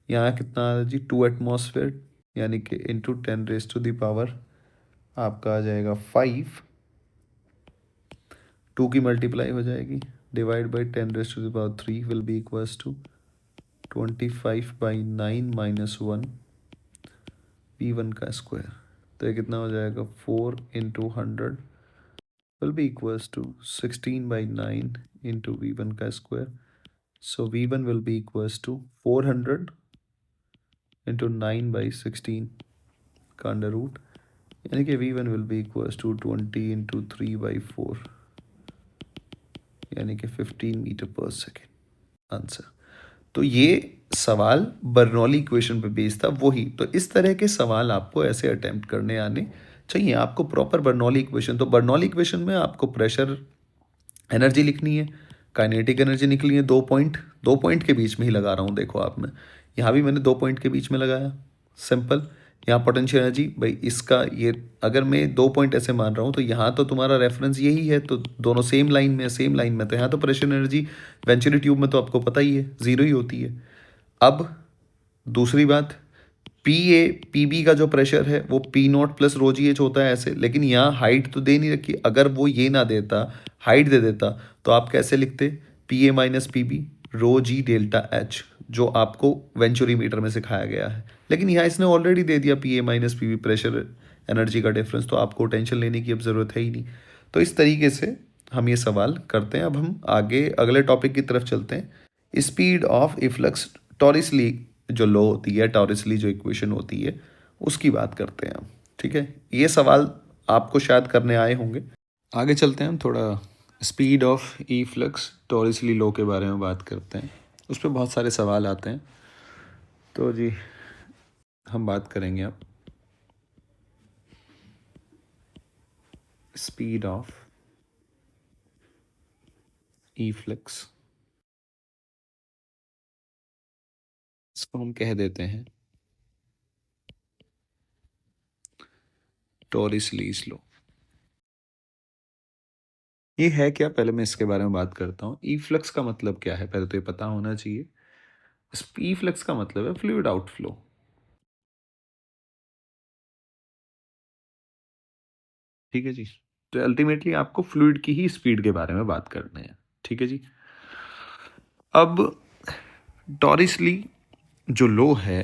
[SPEAKER 1] यहाँ कितना आ रहा जी 2 एटमॉस्फेयर, यानी कि इंटू 10⁻⁴ आपका आ जाएगा 5, 2 की मल्टीप्लाई हो जाएगी, divide by 10⁻³ will be equals to 25/9 minus 1 P1 का स्क्वायर, तो ये कितना हो जाएगा 4 into 100 will be equals to 16/9 into V1 का square, so V1 will be equals to 400 into 9/16 का अंडर रूट, यानी कि V1 will be equals to 20 into 3/4, यानी कि 15 मीटर पर सेकेंड आंसर। तो ये सवाल बर्नौली इक्वेशन पे बेस्ड था वही, तो इस तरह के सवाल आपको ऐसे अटेम्प्ट करने आने चाहिए। आपको प्रॉपर बर्नौली इक्वेशन, तो बर्नौली इक्वेशन में आपको प्रेशर एनर्जी लिखनी है, काइनेटिक एनर्जी निकली है, दो पॉइंट के बीच में ही लगा रहा हूँ, देखो आप, मैं यहाँ भी मैंने 2 पॉइंट के बीच में लगाया, सिंपल। यहाँ पोटेंशियल एनर्जी भाई इसका, ये अगर मैं 2 पॉइंट ऐसे मान रहा हूँ तो यहाँ तो तुम्हारा रेफरेंस यही है, तो दोनों सेम लाइन में, तो यहाँ तो प्रेशर एनर्जी वेंचुरी ट्यूब में तो आपको पता ही है ज़ीरो ही होती है। अब दूसरी बात, पी बी का जो प्रेशर है वो पी नॉट प्लस रो जी एच होता है ऐसे, लेकिन यहाँ हाइट तो दे नहीं रखी, अगर वो ये ना देता, हाइट दे देता, तो आप कैसे लिखते पी ए माइनस पी बी रो जी डेल्टा एच, जो आपको वेंचुरी मीटर में सिखाया गया है, लेकिन यहाँ इसने ऑलरेडी दे दिया P A minus P b pressure energy का डिफरेंस, तो आपको टेंशन लेने की अब ज़रूरत है ही नहीं। तो इस तरीके से हम ये सवाल करते हैं। अब हम आगे अगले टॉपिक की तरफ चलते हैं, स्पीड ऑफ इफ्लक्स टॉरिसली जो लॉ होती है, टॉरिसली जो इक्वेशन होती है, उसकी बात करते हैं हम। ठीक है, ये सवाल आपको शायद करने आए होंगे। आगे चलते हैं, हम थोड़ा speed of efflux Torricelli law के बारे में बात करते हैं, उस पर बहुत सारे सवाल आते हैं, तो जी हम बात करेंगे अब स्पीड ऑफ ई फ्लक्स, इसको हम कह देते हैं टॉरिसलीज लॉ। ये है क्या, पहले मैं इसके बारे में बात करता हूँ। ई फ्लक्स का मतलब क्या है, पहले तो ये पता होना चाहिए। ई फ्लक्स का मतलब है फ्लूइड आउटफ्लो। ठीक है जी। तो अल्टीमेटली आपको फ्लूइड की ही स्पीड के बारे में बात करनी है। ठीक है जी। अब टॉरिसली जो लो है,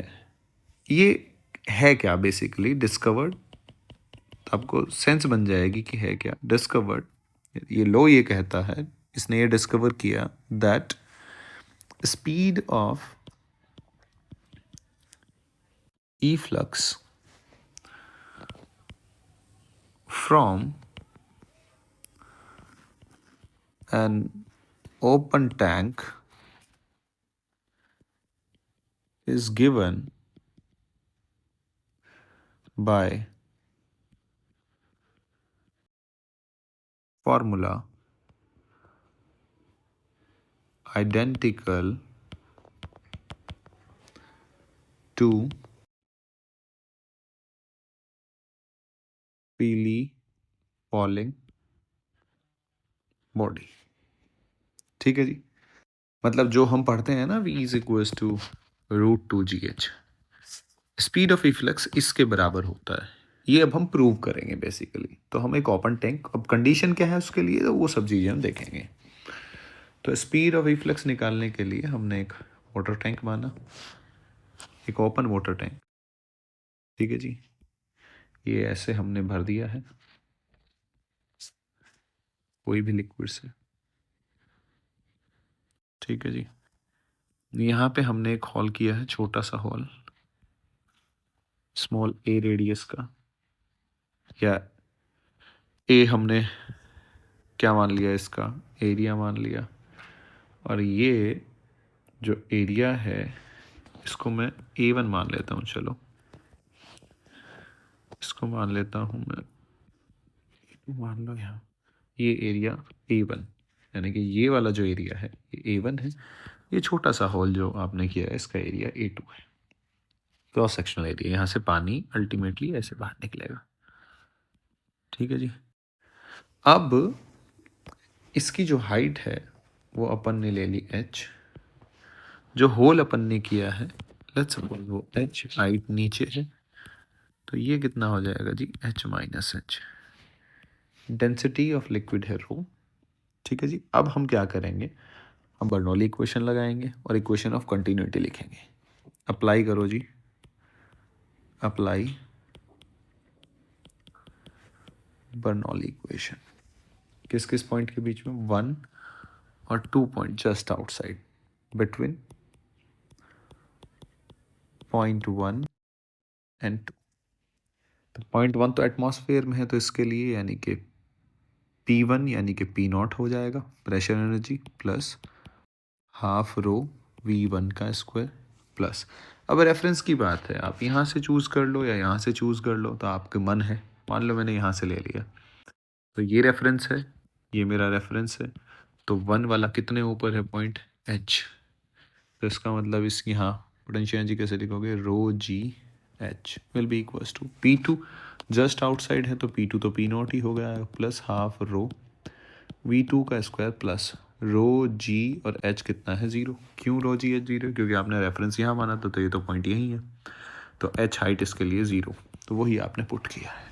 [SPEAKER 1] ये है क्या बेसिकली डिस्कवर्ड, आपको सेंस बन जाएगी कि है क्या डिस्कवर्ड। ये लो ये कहता है, इसने ये डिस्कवर किया that speed of efflux from an open tank is given by formula identical to freely falling body। ठीक है जी। मतलब जो हम पढ़ते हैं ना, v is equals to √2gh, speed of efflux इसके बराबर होता है। ये अब हम प्रूव करेंगे बेसिकली। तो हम एक ओपन टैंक, अब कंडीशन क्या है उसके लिए, तो वो सब चीज़ें हम देखेंगे। तो स्पीड ऑफ इफ्लक्स निकालने के लिए हमने एक वाटर टैंक माना, एक ओपन वाटर टैंक। ठीक है जी। ये ऐसे हमने भर दिया है कोई भी लिक्विड से। ठीक है जी। यहाँ पे हमने एक हॉल किया है, छोटा सा हॉल, स्मॉल ए रेडियस का, या ए हमने क्या मान लिया, इसका एरिया मान लिया। और ये जो एरिया है इसको मैं A1 मान लेता हूँ। चलो इसको मान लेता हूँ मैं, मान लो यहाँ ये एरिया A1, यानी कि ये वाला जो एरिया है ये A1 है। ये छोटा सा हॉल जो आपने किया है इसका एरिया A2 है। क्रॉस सेक्शनल एरिया, यहाँ से पानी अल्टीमेटली ऐसे बाहर निकलेगा। ठीक है जी। अब इसकी जो हाइट है वो अपन ने ले ली h, जो होल अपन ने किया है लेट्स सपोज वो h, हाइट नीचे है, तो ये कितना हो जाएगा जी, h minus H. Density of liquid है रो। ठीक है जी। अब हम क्या करेंगे, हम बर्नौली इक्वेशन लगाएंगे और इक्वेशन ऑफ कंटिन्यूटी लिखेंगे। अप्लाई करो जी, अप्लाई बर्नौली इक्वेशन। किस किस पॉइंट के बीच में, 1 और 2 point just outside, between point 1 and 2। तो पॉइंट 1 तो एटमॉस्फेयर में है, तो इसके लिए यानी कि P1 यानी कि P0 हो जाएगा pressure energy, plus half rho V1 का स्क्वायर, प्लस, अब रेफरेंस की बात है, आप यहाँ से चूज़ कर लो या यहाँ से चूज़ कर लो, तो आपके मन है। मान लो मैंने यहाँ से ले लिया, तो ये रेफरेंस है, ये मेरा रेफरेंस है। तो 1 वाला कितने ऊपर है पॉइंट H, तो इसका मतलब इसकी यहाँ पोटेंशियल एनर्जी कैसे लिखोगे, ρgh will be equals to P2 just outside है, तो P2 तो P0 ही हो गया, प्लस हाफ रो V2 का स्क्वायर, प्लस ρg और h कितना है 0। क्यों ρg h 0, क्योंकि आपने रेफरेंस यहाँ माना था, तो ये तो पॉइंट यही है, तो h हाइट इसके लिए 0, तो वही आपने पुट किया है।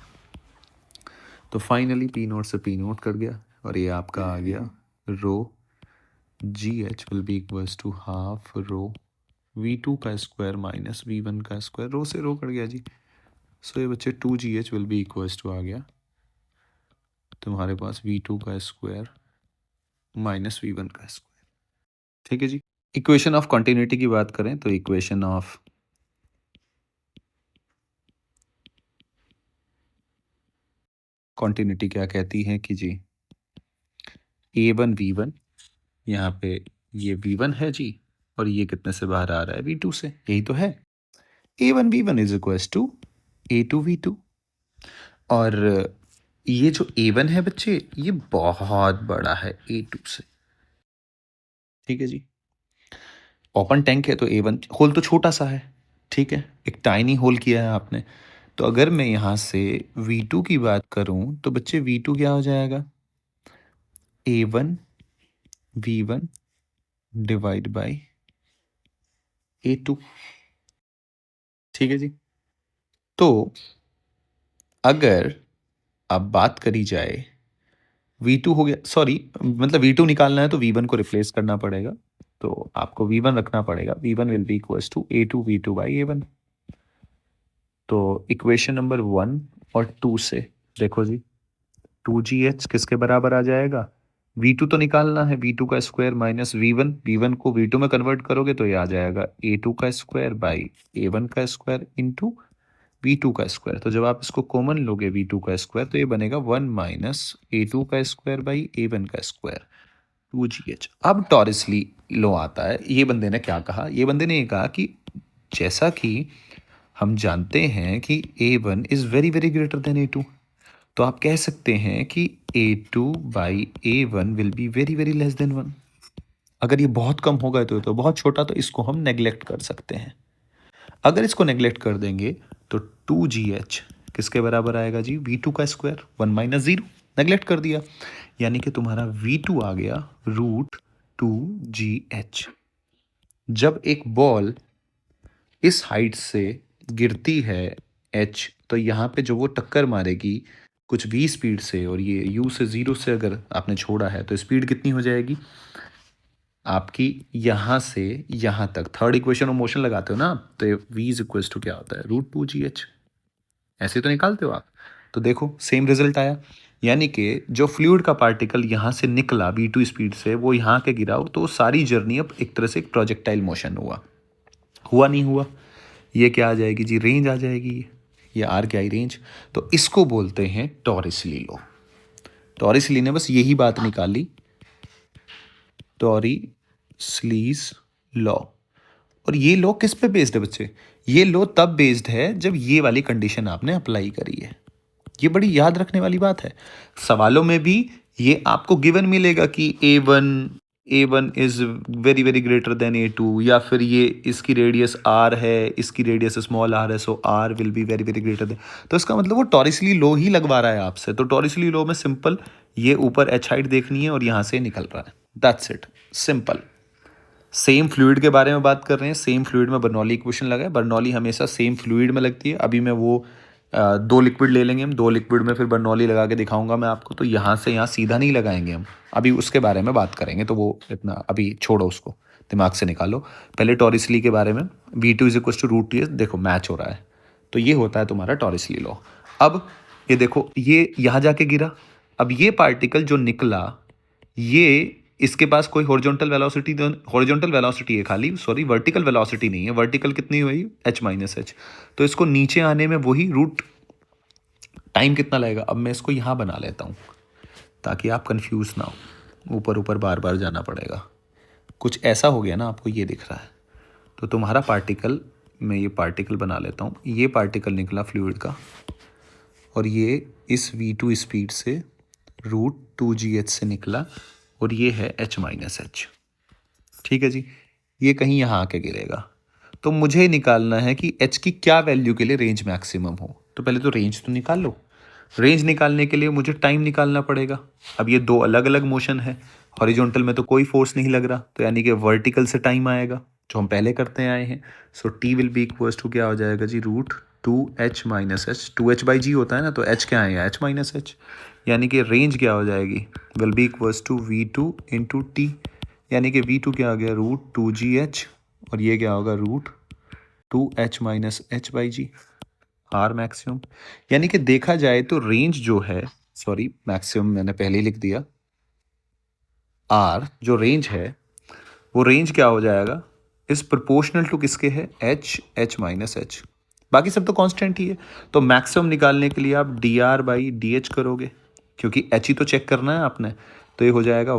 [SPEAKER 1] तो फाइनली P0 से P0 कट गया और ये आपका आ गया ρgh will be equals to half rho V2 का स्क्वायर माइनस V1 का स्क्वायर, रो से रो कट गया जी। सो ये बच्चे 2gh will be equals to आ गया तुम्हारे पास V2 का स्क्वायर माइनस V1 का स्क्वायर। ठीक है जी। इक्वेशन ऑफ कंटिन्यूटी की बात करें तो इक्वेशन ऑफ कंटिन्यूटी क्या कहती है कि जी A1 V1, यहाँ पे ये V1 है जी, और ये कितने से बाहर आ रहा है, V2 से, यही तो है। A1 V1 is equals to A2 V2, और ये जो A1 है बच्चे ये बहुत बड़ा है A2 से। ठीक है जी। ओपन टैंक है तो A1 होल तो छोटा सा है, ठीक है, एक टाइनी होल किया है आपने। तो अगर मैं यहाँ से V2 की बात करूँ तो बच्चे V2 क्या हो जाएगा, A1 V1 divide by A2। ठीक है जी। तो अगर अब बात करी जाए V2 हो गया, सॉरी मतलब V2 निकालना है तो V1 को रिप्लेस करना पड़ेगा, तो आपको V1 रखना पड़ेगा। V1 will be equals to A2 V2 by A1। तो इक्वेशन नंबर 1 और 2 से देखो जी, 2GH किसके बराबर आ जाएगा? V2 तो निकालना है, V2 का स्क्वायर माइनस V1, V1 को V2 में कन्वर्ट करोगे तो ये आ जाएगा A2 का स्क्वायर बाई A1 का स्क्वायर इंटू V2 का स्क्वायर। तो जब आप इसको कॉमन लोगे V2 का स्क्वायर तो ये बनेगा 1 माइनस A2 का स्क्वायर बाई A1 का स्क्वायर 2GH। अब टॉरिसली लॉ आता है। ये बंदे ने क्या कहा? ये बंदे ने ये कहा कि जैसा कि हम जानते हैं कि A1 is very very greater then A2, तो आप कह सकते हैं कि A2 by A1 will be very very less than 1। अगर ये बहुत कम होगा तो बहुत छोटा, तो इसको हम नेग्लेक्ट कर सकते हैं। अगर इसको नेग्लेक्ट कर देंगे तो 2GH किसके बराबर आएगा जी? V2 का स्क्वायर 1 माइनस 0, नेग्लेक्ट कर दिया, यानी कि तुम्हारा V2 आ गया रूट 2GH। जब एक बॉल इस हाइट से गिरती है H, तो यहाँ पे जो वो टक्कर मारेगी कुछ v स्पीड से, और ये u से 0 से अगर आपने छोड़ा है तो स्पीड कितनी हो जाएगी आपकी? यहाँ से यहाँ तक थर्ड इक्वेशन में मोशन लगाते हो ना, तो v इज इक्वल्स टू क्या होता है? Root 2GH। ऐसे तो निकालते हो आप। तो देखो सेम रिजल्ट आया, यानी कि जो फ्लूइड का पार्टिकल यहाँ से निकला v2 स्पीड से, वो यहाँ के गिरा, तो सारी जर्नी अब एक तरह से एक प्रोजेक्टाइल मोशन हुआ नहीं हुआ? ये क्या आ जाएगी जी? रेंज आ जाएगी। ये आर क्या आई? रेंज। तो इसको बोलते हैं टॉरिसली लॉ। टॉरिसली ने बस यही बात निकाली, टॉरिसलीज लॉ। और ये लॉ किस पे बेस्ड है बच्चे? ये लॉ तब बेस्ड है जब ये वाली कंडीशन आपने अप्लाई करी है। ये बड़ी याद रखने वाली बात है। सवालों में भी ये आपको गिवन मिलेगा कि A1 is very very greater then A2, या फिर ये इसकी रेडियस R है, इसकी रेडियस स्मॉल r है, सो R will be very very greater then. तो इसका मतलब वो टॉरिसली लॉ ही लगवा रहा है आपसे। तो टॉरिसली लॉ में सिंपल ये ऊपर h हाइट देखनी है और यहाँ से निकल रहा है, that's it, simple. Same fluid के बारे में बात कर रहे हैं, सेम फ्लूइड में बर्नौली इक्वेशन लगा है। बर्नौली हमेशा सेम फ्लूइड में लगती है। अभी मैं वो दो लिक्विड ले लेंगे हम, दो लिक्विड में फिर बर्नौली लगा के दिखाऊंगा मैं आपको। तो यहाँ से यहाँ सीधा नहीं लगाएंगे हम, अभी उसके बारे में बात करेंगे। तो वो इतना अभी छोड़ो, उसको दिमाग से निकालो। पहले टॉरिसली के बारे में, V2 is equal to root 2, देखो मैच हो रहा है, तो ये होता है तुम्हारा टॉरिसली लॉ। अब ये देखो, ये यहाँ जाके गिरा। अब ये पार्टिकल जो निकला, ये इसके पास कोई हॉरिजॉन्टल वेलोसिटी है खाली, सॉरी वर्टिकल वेलोसिटी नहीं है। वर्टिकल कितनी हुई? h minus H. तो इसको नीचे आने में वही रूट टाइम कितना लगेगा? अब मैं इसको यहाँ बना लेता हूँ ताकि आप कंफ्यूज ना हो, ऊपर ऊपर बार बार जाना पड़ेगा। कुछ ऐसा हो गया ना, आपको ये दिख रहा है, तो तुम्हारा पार्टिकल, मैं ये पार्टिकल बना लेता हूँ। ये पार्टिकल निकला फ्लूइड का, और ये इस V2 स्पीड से रूट 2GH से निकला, और ये है h माइनस एच। ठीक है जी। ये कहीं यहाँ आके गिरेगा। तो मुझे निकालना है कि h की क्या वैल्यू के लिए रेंज मैक्सिमम हो। तो पहले तो रेंज तो निकाल लो। रेंज निकालने के लिए मुझे टाइम निकालना पड़ेगा। अब ये दो अलग अलग मोशन है, हॉरिजॉन्टल में तो कोई फोर्स नहीं लग रहा, तो यानी कि वर्टिकल से टाइम आएगा जो हम पहले करते आए हैं। So t will be equals to क्या हो जाएगा जी? Root 2h minus H. 2h/g होता है ना, तो h क्या है? h minus h. यानी कि रेंज क्या हो जाएगी? Will be equals to V2 into t, यानी कि V2 क्या आ गया? रूट 2GH, और ये क्या होगा? Root 2h minus h/g, r maximum. यानी कि देखा जाए तो रेंज जो है, सॉरी मैक्सिमम मैंने पहले ही लिख दिया, आर जो रेंज है, वो रेंज क्या हो जाएगा? इस प्रोपोर्शनल टू किसके है? h minus H. बाकी सब तो कांस्टेंट ही है। तो मैक्सिमम निकालने के लिए आप dr/dh करोगे, क्योंकि h ही तो चेक करना है आपने। तो ये हो जाएगा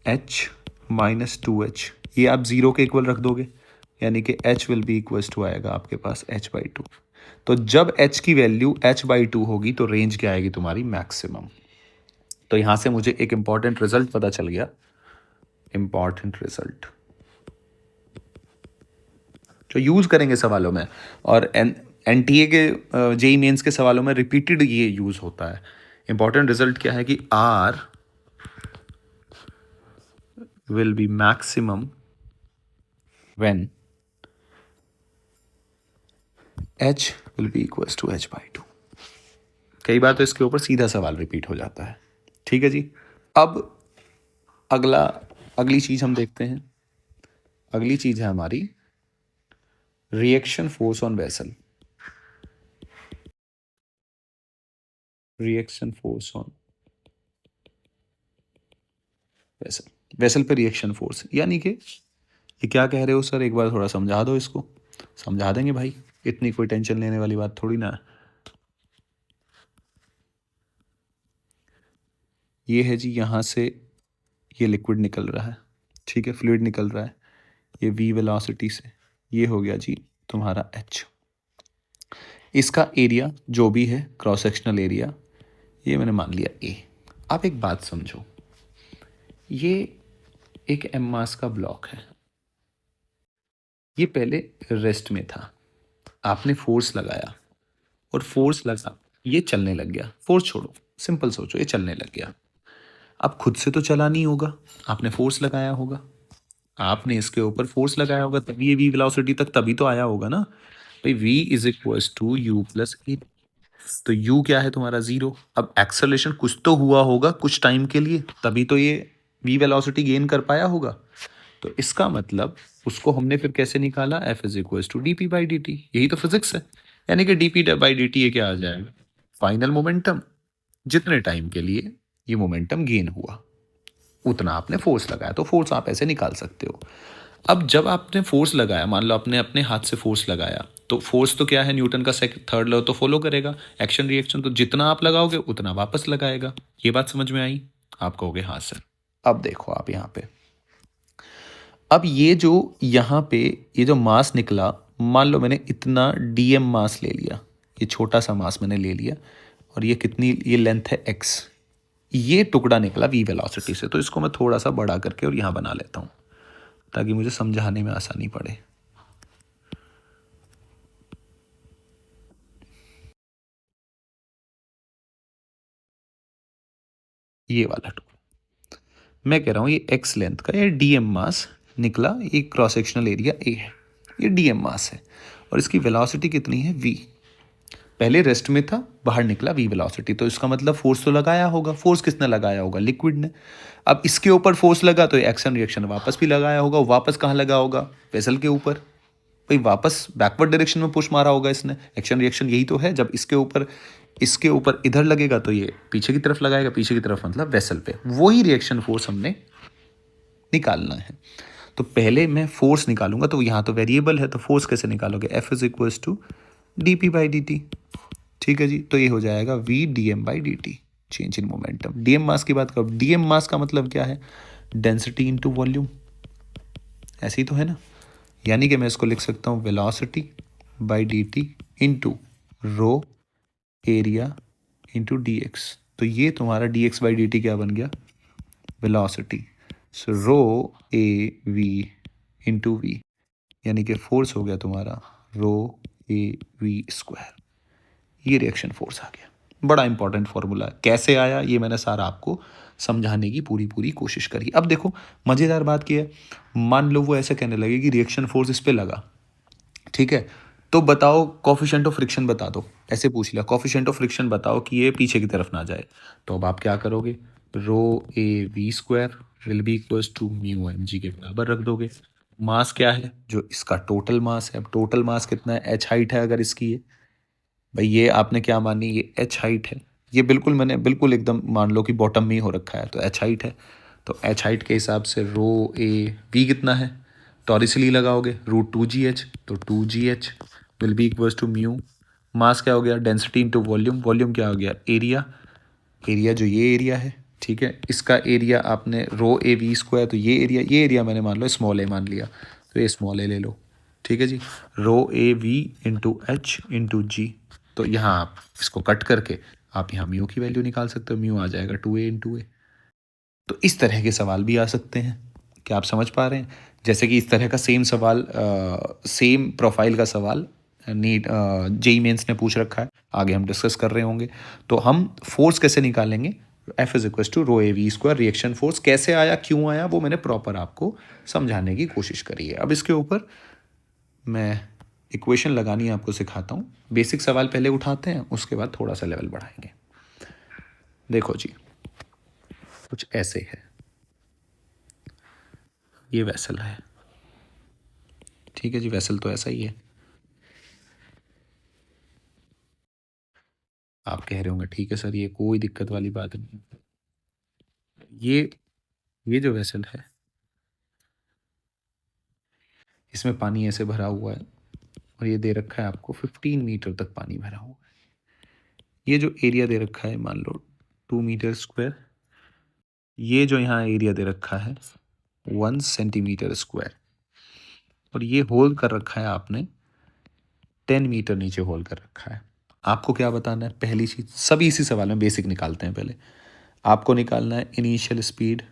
[SPEAKER 1] h माइनस 2h, ये आप 0 के इक्वल रख दोगे, यानी कि h will be equals to आएगा आपके पास h/2। तो जब h की वैल्यू h/2 होगी तो रेंज क्या आएगी तुम्हारी? मैक्सिमम। तो यहां से मुझे एक इंपॉर्टेंट रिजल्ट पता चल गया, इंपॉर्टेंट रिजल्ट जो यूज करेंगे सवालों में, और NTA के जेईई मेंस के सवालों में रिपीटेड ये यूज होता है। इंपॉर्टेंट रिजल्ट क्या है कि R will be maximum when H will be equals to H/2। कई बार तो इसके ऊपर सीधा सवाल रिपीट हो जाता है। ठीक है जी। अब अगली चीज हम देखते हैं। अगली चीज है हमारी reaction force on vessel. Reaction force on vessel, vessel पे रिएक्शन फोर्स, यानी कि ये क्या कह रहे हो सर, एक बार थोड़ा समझा दो इसको। समझा देंगे भाई, इतनी कोई टेंशन लेने वाली बात थोड़ी ना है। ये है जी, यहाँ से ये लिक्विड निकल रहा है, ठीक है, फ्लूइड निकल रहा है, ये v वेलोसिटी से, ये हो गया जी तुम्हारा h। इसका एरिया जो भी है, क्रॉस सेक्शनल एरिया, ये मैंने मान लिया a। आप एक बात समझो, ये एक m मास का ब्लॉक है, ये पहले रेस्ट में था, आपने फोर्स लगाया और फोर्स लगा, ये चलने लग गया। फोर्स छोड़ो, सिंपल सोचो, ये चलने लग गया। अब खुद से तो चला नहीं होगा, आपने फोर्स लगाया होगा, आपने इसके ऊपर फोर्स लगाया होगा, तभी ये वी वेलोसिटी तक तभी तो आया होगा ना भाई। v is equals to U plus A. तो u क्या है तुम्हारा 0। अब एक्सेलरेशन कुछ तो हुआ होगा कुछ टाइम के लिए, तभी तो ये v वेलोसिटी गेन कर पाया होगा। तो इसका मतलब उसको हमने फिर कैसे निकाला, f is equals to D P by D t. यही तो फिजिक्स है, यानी कि d P by D t ये क्या आ जाएगा, फाइनल मोमेंटम। जितने टाइम के लिए ये मोमेंटम गेन हुआ उतना आपने फोर्स लगाया, तो फोर्स आप ऐसे निकाल सकते हो। अब जब आपने फोर्स लगाया, मान लो आपने अपने हाथ से फोर्स लगाया, तो फोर्स तो क्या है, न्यूटन का थर्ड लॉ तो फॉलो करेगा, एक्शन रिएक्शन, तो जितना आप लगाओगे उतना वापस लगाएगा। ये बात समझ में आई? आप कहोगे हाँ सर। अब देखो आप यहाँ पे, अब ये जो यहाँ पे ये जो मास निकला, मान लो मैंने इतना डीएम मास ले लिया, ये छोटा सा मास मैंने ले लिया, और ये कितनी, ये लेंथ है x, ये टुकड़ा निकला v वेलोसिटी से। तो इसको मैं थोड़ा सा बड़ा करके और यहाँ बना लेता हूँ ताकि मुझे समझाने में आसानी पड़े। ये वाला टुकड़ा मैं कह रहा हूँ, ये x लेंथ का ये डीएम मास निकला, ये क्रॉस सेक्शनल एरिया a है, ये डीएम मास है, और इसकी वेलोसिटी कितनी है v। पहले रेस्ट में था, बाहर निकला v वेलोसिटी, तो इसका मतलब फोर्स तो लगाया होगा। फोर्स किसने लगाया होगा, लिक्विड ने। अब इसके ऊपर फोर्स लगा तो एक्शन रिएक्शन वापस भी लगाया होगा, वापस कहाँ लगा होगा, वेसल के ऊपर। भाई वापस बैकवर्ड डायरेक्शन में पुश मारा होगा इसने। एक्शन रिएक्शन यही तो है, जब इसके ऊपर इधर लगेगा तो ये पीछे की तरफ लगाएगा, पीछे की तरफ मतलब वेसल पे। वही रिएक्शन फोर्स हमने निकालना है। तो पहले मैं फोर्स निकालूंगा, तो यहाँ तो वेरिएबल है, तो फोर्स कैसे निकालोगे, F is equals to D P by D T. ठीक है जी, तो ये हो जाएगा V D M by D T, change in momentum. DM mass की बात करो, डीएम मास का मतलब क्या है, डेंसिटी इनटू वॉल्यूम, ऐसे ही तो है ना। यानी कि मैं इसको लिख सकता हूँ velocity by D t into rho area into d x. तो ये तुम्हारा d x by D t क्या बन गया, velocity. So rho A V into v, यानी कि फोर्स हो गया तुम्हारा रो ए वी स्क्वायर। ये रिएक्शन फोर्स आ गया। बड़ा इंपॉर्टेंट फॉर्मूला है, कैसे आया ये मैंने सारा आपको समझाने की पूरी कोशिश करी। अब देखो मज़ेदार बात क्या है, मान लो वो ऐसे कहने लगे कि रिएक्शन फोर्स इस पे लगा, ठीक है, तो बताओ कॉफिशिएंट ऑफ फ्रिक्शन बता दो। ऐसे पूछ लिया कॉफिशिएंट ऑफ फ्रिक्शन बताओ कि ये पीछे की तरफ ना जाए, तो अब आप क्या करोगे, rho A V square will be equals to mu M G के बराबर रख दोगे। मास क्या है, जो इसका टोटल मास है। अब टोटल मास कितना है, एच हाइट है अगर इसकी, ये भाई ये आपने क्या मानी, ये एच हाइट है। ये बिल्कुल मैंने बिल्कुल एकदम मान लो कि बॉटम में ही हो रखा है, तो एच हाइट है। तो एच हाइट के हिसाब से रो ए वी कितना है, टॉरिसली लगाओगे रूट टू जी एच, तो two G H will be equals to mu. Mass क्या हो गया, डेंसिटी इंटू वॉल्यूम, वॉल्यूम क्या हो गया, एरिया। एरिया जो ये एरिया है, ठीक है, इसका एरिया आपने रो ए वी स्क्वायर, तो ये एरिया मैंने मान लो स्मॉल ए मान लिया, तो ये स्मॉल ए ले लो। ठीक है जी, rho A V into H into G. तो यहाँ आप इसको कट करके आप यहाँ म्यू की वैल्यू निकाल सकते हो, म्यू आ जाएगा टू ए इंटू ए। तो इस तरह के सवाल भी आ सकते हैं, क्या आप समझ पा रहे हैं? जैसे कि इस तरह का सेम सवाल, सेम प्रोफाइल का सवाल नीट जेई मेंस ने पूछ रखा है, आगे हम डिस्कस कर रहे होंगे। तो हम फोर्स कैसे निकालेंगे, f is equal to rho A V square. Reaction force कैसे आया, क्यों आया, वो मैंने प्रॉपर आपको समझाने की कोशिश करी है। अब इसके ऊपर मैं इक्वेशन लगानी आपको सिखाता हूँ। बेसिक सवाल पहले उठाते हैं, उसके बाद थोड़ा सा लेवल बढ़ाएंगे। देखो जी, कुछ ऐसे है, ये वेसल है, ठीक है जी, वेसल तो ऐसा ही है। आप कह रहे होंगे ठीक है सर, ये कोई दिक्कत वाली बात नहीं। ये ये जो वेसल है, इसमें पानी ऐसे भरा हुआ है और ये दे रखा है आपको 15 मीटर तक पानी भरा हुआ है। ये जो एरिया दे रखा है, मान लो 2 मीटर स्क्वायर। ये जो यहाँ एरिया दे रखा है 1 सेंटीमीटर स्क्वायर। और ये होल कर रखा है आपने 10 मीटर नीचे होल कर रखा है। आपको क्या बताना है, पहली चीज, सभी इसी सवाल में बेसिक निकालते हैं। पहले आपको निकालना है इनिशियल स्पीड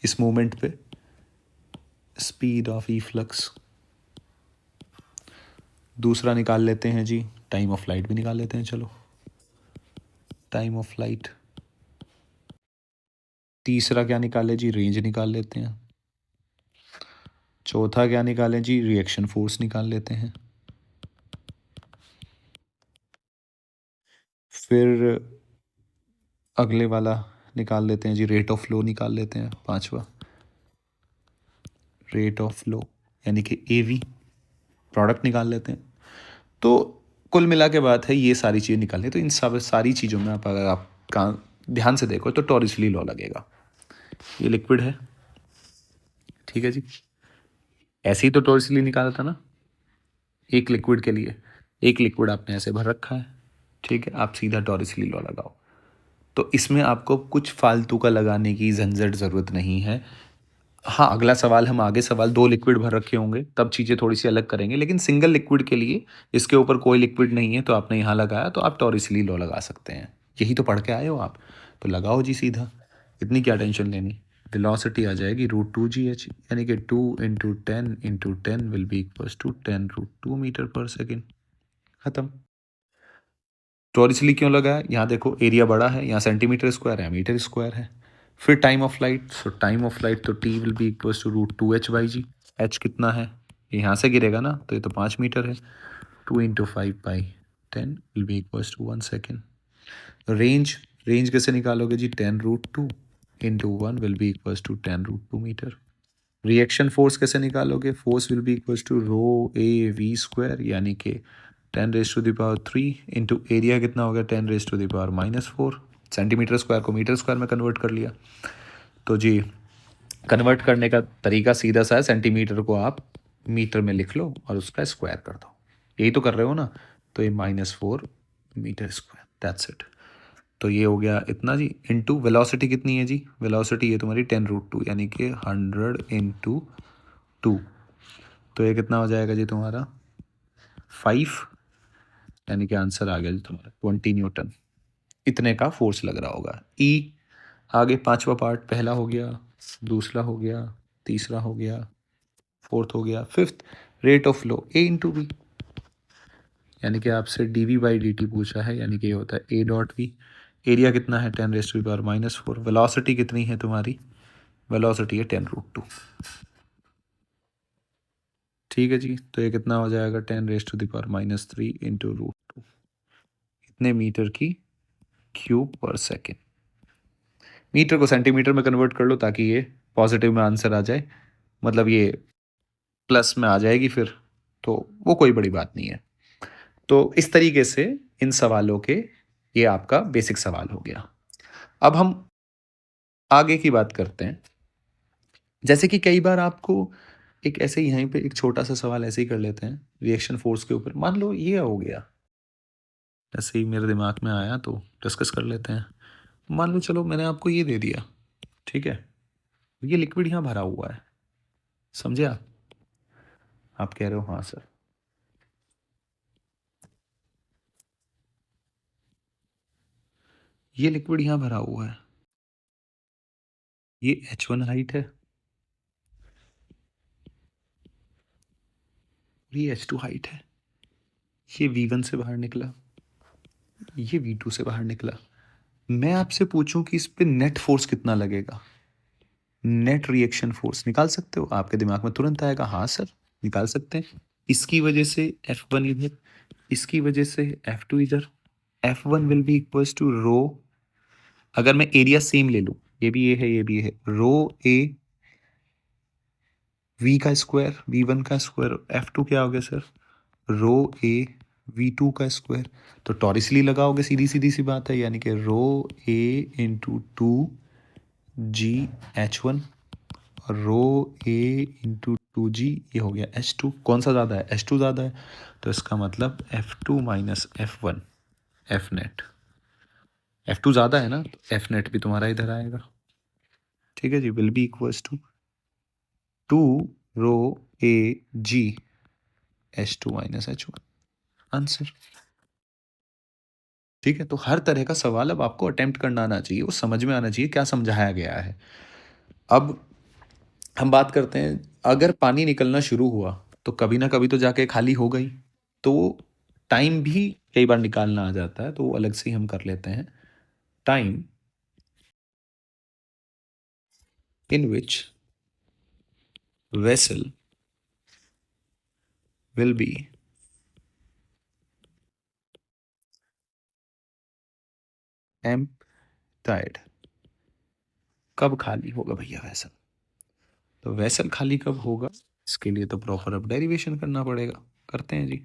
[SPEAKER 1] इस मूवमेंट पे, स्पीड ऑफ ई फ्लक्स। दूसरा निकाल लेते हैं जी, टाइम ऑफ फ्लाइट भी निकाल लेते हैं, चलो टाइम ऑफ फ्लाइट। तीसरा क्या निकाले जी, रेंज निकाल लेते हैं। चौथा क्या निकालें जी, रिएक्शन फोर्स निकाल लेते हैं। फिर अगले वाला निकाल लेते हैं जी, रेट ऑफ फ्लो निकाल लेते हैं, पांचवा रेट ऑफ फ्लो यानी कि एवी, प्रोडक्ट निकाल लेते हैं। तो कुल मिला के बात है, ये सारी चीज़ें निकालनी। तो इन सब सारी चीज़ों में आप अगर आप ध्यान से देखो तो टॉरिसली लॉ लगेगा। ये लिक्विड है, ठीक है जी, ऐसे ही तो टॉरिसली निकाला था ना, एक लिक्विड के लिए। एक लिक्विड आपने ऐसे भर रखा है, ठीक है, आप सीधा टॉरिसली लॉ लगाओ। तो इसमें आपको कुछ फालतू का लगाने की झंझट ज़रूरत नहीं है। हाँ, अगला सवाल, हम आगे सवाल 2 लिक्विड भर रखे होंगे तब चीज़ें थोड़ी सी अलग करेंगे, लेकिन सिंगल लिक्विड के लिए इसके ऊपर कोई लिक्विड नहीं है तो आपने यहाँ लगाया, तो आप टॉरिसली लॉ लगा सकते हैं। यही तो पढ़ के आए हो आप, तो लगाओ जी सीधा, इतनी क्या टेंशन लेनी। वेलोसिटी आ जाएगी √2gh, यानी कि 2 × 10 × 10 will be equals to 10√2 metre पर सेकेंड। खत्म। टॉरिसली क्यों लगा है, यहाँ देखो एरिया बड़ा है, यहाँ सेंटीमीटर स्क्वायर है, मीटर स्क्वायर है। फिर time of flight, so time of flight तो T will be equals to √2h/g। H कितना है, यहाँ से गिरेगा ना, तो ये तो 5 मीटर है। 2 × 5/10 will be equals to 1 second. Range, range कैसे निकालोगे जी, 10√2 × 1 will be equals to 10√2 metre. Reaction force कैसे निकालोगे, force will be equals to ρAV², यानी कि 10⁻³ इंटू एरिया कितना हो गया, 10⁻⁻⁴। सेंटीमीटर स्क्वायर को मीटर स्क्वायर में कन्वर्ट कर लिया। तो जी, कन्वर्ट करने का तरीका सीधा सा है, सेंटीमीटर को आप मीटर में लिख लो और उसका स्क्वायर कर दो, यही तो कर रहे हो ना। तो ये -4 मीटर स्क्वायर, दैट्स इट। तो ये हो गया इतना जी, इंटू वेलोसिटी कितनी है जी, वेलोसिटी है तुम्हारी 10√2, यानी कि 100 × 2। तो ये कितना हो जाएगा जी तुम्हारा 5, यानी कि आंसर आ गया जी तुम्हारा 20 न्यूटन। इतने का फोर्स लग रहा होगा। ई, आगे पांचवा पार्ट, पहला हो गया, दूसरा हो गया, तीसरा हो गया, फोर्थ हो गया, fifth rate of flow A × V, यानी कि आपसे dV/dt पूछा है, यानी कि ये होता है A.V। एरिया कितना है, 10⁻⁻⁴। वेलोसिटी कितनी है तुम्हारी, वेलोसिटी है 10√2, ठीक है जी। तो ये कितना हो जाएगा, 10⁻³ इंटू √2, इतने मीटर की क्यूब पर सेकेंड। मीटर को सेंटीमीटर में कन्वर्ट कर लो ताकि ये पॉजिटिव में आंसर आ जाए, मतलब ये प्लस में आ जाएगी फिर, तो वो कोई बड़ी बात नहीं है। तो इस तरीके से इन सवालों के, ये आपका बेसिक सवाल हो गया। अब हम आगे की बात करते हैं। जैसे कि कई बार आपको एक ऐसे ही, यहीं पे एक छोटा सा सवाल ऐसे ही कर लेते हैं रिएक्शन फोर्स के ऊपर। मान लो ये हो गया, ऐसे ही मेरे दिमाग में आया तो डिस्कस कर लेते हैं। मान लो चलो मैंने आपको ये दे दिया, ठीक है, ये लिक्विड यहाँ भरा हुआ है, समझे आप कह रहे हो हाँ सर। ये लिक्विड यहाँ भरा हुआ है, ये H1 हाइट है, ये H2 हाइट है। ये V1 से बाहर निकला, ये V2 से बाहर निकला। मैं आपसे पूछूं कि इस पे नेट फोर्स कितना लगेगा, नेट रिएक्शन फोर्स निकाल सकते हो? आपके दिमाग में तुरंत आएगा हाँ सर निकाल सकते हैं। इसकी वजह से F1 इधर, इसकी वजह से F2 इधर, F1 will be equals to rho, अगर मैं एरिया सेम ले लूं, ये भी ये है ये भी है, रो ए V का स्क्वायर V1 का स्क्वायर, F2 क्या हो गया सर, रो ए V2 का स्क्वायर। तो टॉरिसली लगाओगे, सीधी सीधी सी बात है, यानी कि रो ए इंटू 2G H1 और रो ए इंटू 2G, ये हो गया H2। कौन सा ज़्यादा है, H2 ज़्यादा है, तो इसका मतलब F2 minus F1 F net, F2 ज़्यादा है ना, तो F नेट भी तुम्हारा इधर आएगा। ठीक है जी, will be equals to 2 rho A G H2 minus H1 answer. ठीक है, तो हर तरह का सवाल अब आपको अटेम्प्ट करना आना चाहिए, वो समझ में आना चाहिए क्या समझाया गया है। अब हम बात करते हैं, अगर पानी निकलना शुरू हुआ तो कभी ना कभी तो जाके खाली हो गई, तो टाइम भी कई बार निकालना आ जाता है, तो वो अलग से ही हम कर लेते हैं। Time in which vessel will be emptied, कब खाली होगा भैया वेसल, तो वेसल खाली कब होगा, इसके लिए तो प्रॉपर अब डेरिवेशन करना पड़ेगा। करते हैं जी।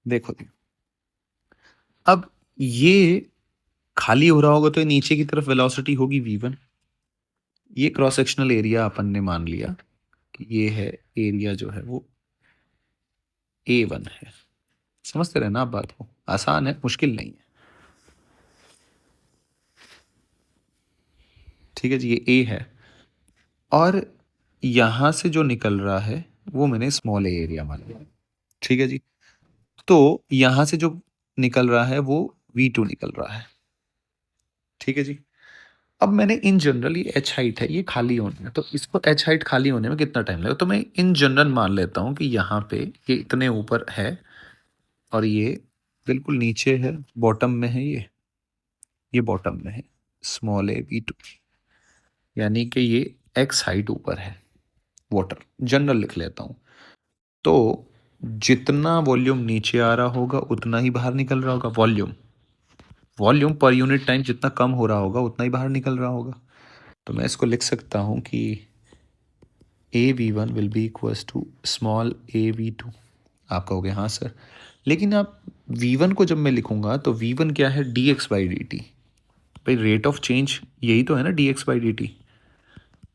[SPEAKER 1] देखो जी, अब ये खाली हो रहा होगा तो ये नीचे की तरफ वेलोसिटी होगी v1। ये क्रॉस सेक्शनल एरिया अपन ने मान लिया कि ये है एरिया जो है वो A1 है। समझते रहे ना आप बात को, आसान है मुश्किल नहीं है। ठीक है जी, ये A है और यहां से जो निकल रहा है वो मैंने स्मॉल एरिया मान लिया। ठीक है जी, तो यहां से जो निकल रहा है वो V2 निकल रहा है। ठीक है जी, अब मैंने इन जनरल ये एच हाइट है, ये खाली होने में, तो इसको एच हाइट खाली होने में कितना टाइम लगेगा, तो मैं इन जनरल मान लेता हूं कि यहाँ पे ये इतने ऊपर है और ये बिल्कुल नीचे है, बॉटम में है, ये बॉटम में है, स्मॉल A V2, यानी कि ये एक्स हाइट ऊपर है, वाटर जनरल लिख लेता हूँ। तो जितना वॉल्यूम नीचे आ रहा होगा उतना ही बाहर निकल रहा होगा, volume volume per unit time जितना कम हो रहा होगा उतना ही बाहर निकल रहा होगा। तो मैं इसको लिख सकता हूँ कि AV1 will be equals to small AV2। आप कहोगे हाँ सर, लेकिन आप V1 को जब मैं लिखूंगा तो V1 क्या है, dx/dt। भाई रेट ऑफ चेंज यही तो है ना, dx/dt।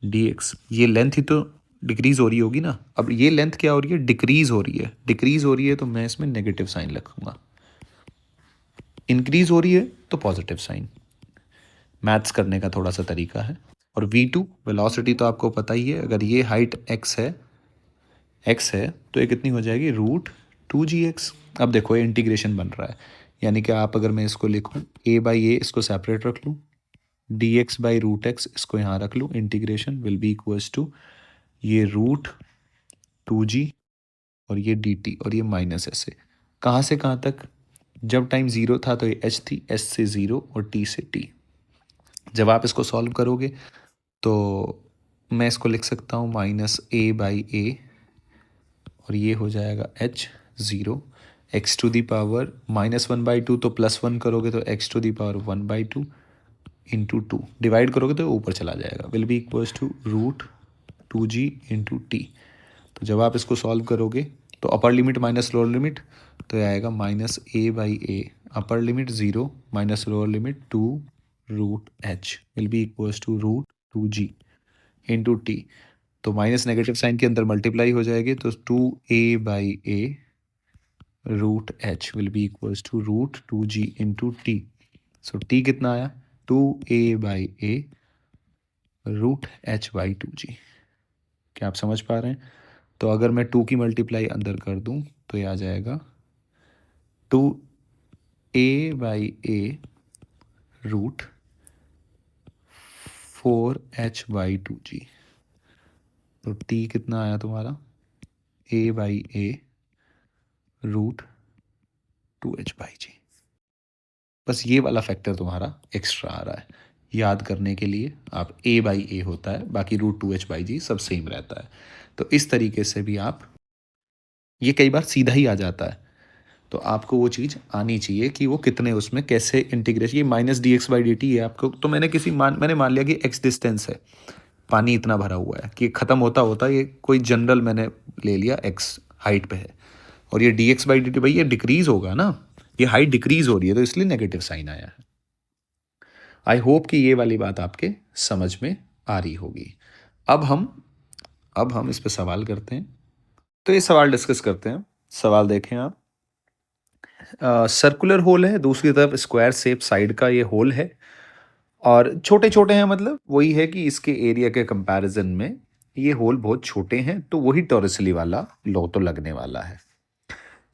[SPEAKER 1] dx ये लेंथ ही तो डिक्रीज हो रही होगी ना, अब ये लेंथ क्या हो रही है, डिक्रीज हो रही है, डिक्रीज हो रही है तो मैं इसमें नेगेटिव साइन लिखूंगा, इंक्रीज हो रही है तो पॉजिटिव साइन। मैथ्स करने का थोड़ा सा तरीका है। और V2 वेलोसिटी तो आपको पता ही है, अगर ये हाइट x है तो ये कितनी हो जाएगी, √2gx। अब देखो ये इंटीग्रेशन बन रहा है, यानी कि आप अगर मैं इसको लिखूं a/a, इसको सेपरेट रख लूं, dx/√x इसको यहाँ रख लूं, integration will be equals to ये √2g और ये dt और ये माइनस s से कहाँ से कहाँ तक, जब टाइम जीरो था तो ये h थी, s से जीरो और t से t। जब आप इसको सॉल्व करोगे तो मैं इसको लिख सकता हूँ -a/a और ये हो जाएगा h0, x⁻² -1/2, तो +1 करोगे तो x⁻1/2 इंटू 2, डिवाइड करोगे तो ऊपर चला जाएगा, will be equals to √2g into t. तो जब आप इसको सॉल्व करोगे तो upper limit minus lower limit, तो ये आएगा -a/a, upper limit 0 minus lower limit 2√h will be equals to √2g into t. तो माइनस नेगेटिव साइन के अंदर मल्टीप्लाई हो जाएगी, तो 2a/a √h will be equals to √2g into t. So t कितना आया, 2a/a √h/2g। क्या आप समझ पा रहे हैं? तो अगर मैं 2 की मल्टीप्लाई अंदर कर दूं तो ये आ जाएगा 2a/a 4h/2g। तो t कितना आया तुम्हारा, a/a रूट 2h/g। बस ये वाला फैक्टर तुम्हारा एक्स्ट्रा आ रहा है, याद करने के लिए आप a/a होता है, बाकी रूट 2h/g सब सेम रहता है। तो इस तरीके से भी आप, ये कई बार सीधा ही आ जाता है, तो आपको वो चीज़ आनी चाहिए कि वो कितने उसमें कैसे इंटीग्रेशन, ये -dx/dt है आपको। तो मैंने मान लिया कि x डिस्टेंस है, पानी इतना भरा हुआ है कि ख़त्म होता होता ये कोई जनरल मैंने ले लिया x हाइट पे है, और ये dx/dt भाई ये डिक्रीज होगा ना, ये हाइट डिक्रीज हो रही है तो इसलिए नेगेटिव साइन आया है। आई होप कि ये वाली बात आपके समझ में आ रही होगी। अब हम इस पे सवाल करते हैं। तो ये सवाल डिस्कस करते हैं। सवाल देखें आप। सर्कुलर होल है, दूसरी तरफ स्क्वायर शेप साइड का ये होल है, और छोटे छोटे हैं, मतलब वही है कि इसके एरिया के कंपैरिजन में ये होल बहुत छोटे हैं, तो वही टॉरसली वाला लो तो लगने वाला है।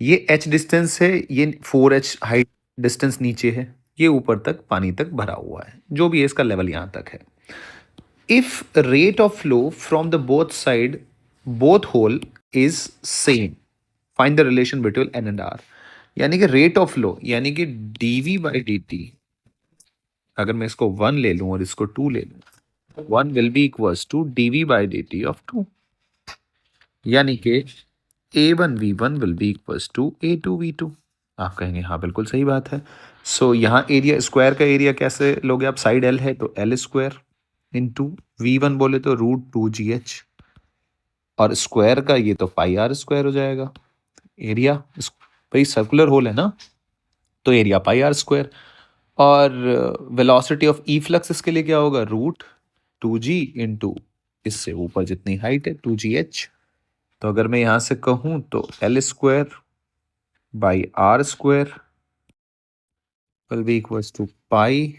[SPEAKER 1] ये h डिस्टेंस है, ये 4h हाइट डिस्टेंस नीचे है, ये ऊपर तक पानी तक भरा हुआ है, जो भी है इसका लेवल यहाँ तक है। If rate of flow from the both side both hole is same, find the relation between n and r। यानी कि रेट ऑफ फ्लो, यानी कि dv/dt, अगर मैं इसको 1 ले लूं और इसको 2 ले लूं, 1 will be equals to dv/dt of 2, यानी कि a1v1 will be equals to a2v2। आप कहेंगे हाँ बिल्कुल सही बात है। सो यहाँ एरिया, स्क्वायर का एरिया कैसे लोगे आप, साइड l है तो l स्क्वायर इंटू v1 बोले तो √2gh, और स्क्वायर का ये तो पाई r स्क्वायर हो जाएगा। एरिया भाई सर्कुलर होल है ना, तो एरिया पाई r स्क्वायर, और वेलोसिटी ऑफ ई फ्लक्स इसके लिए क्या होगा, √2g इंटू इससे ऊपर जितनी हाइट है 2gh। तो अगर मैं यहां से कहूं तो l square by r square will be equals to pi,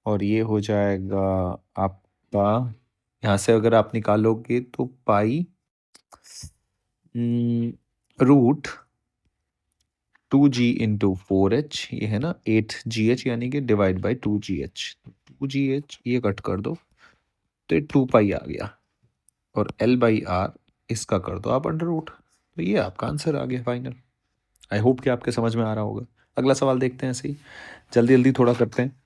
[SPEAKER 1] और ये हो जाएगा आपका, यहां से अगर आप निकालोगे तो पाई √2g इंटू 4h, ये है ना 8gh, यानी कि डिवाइड बाई 2gh, 2gh ये कट कर दो तो ये 2 पाई आ गया, और l/r इसका कर दो आप √, तो ये आपका आंसर आ गया फाइनल। आई होप कि आपके समझ में आ रहा होगा। अगला सवाल देखते हैं, ऐसे ही जल्दी जल्दी थोड़ा करते हैं।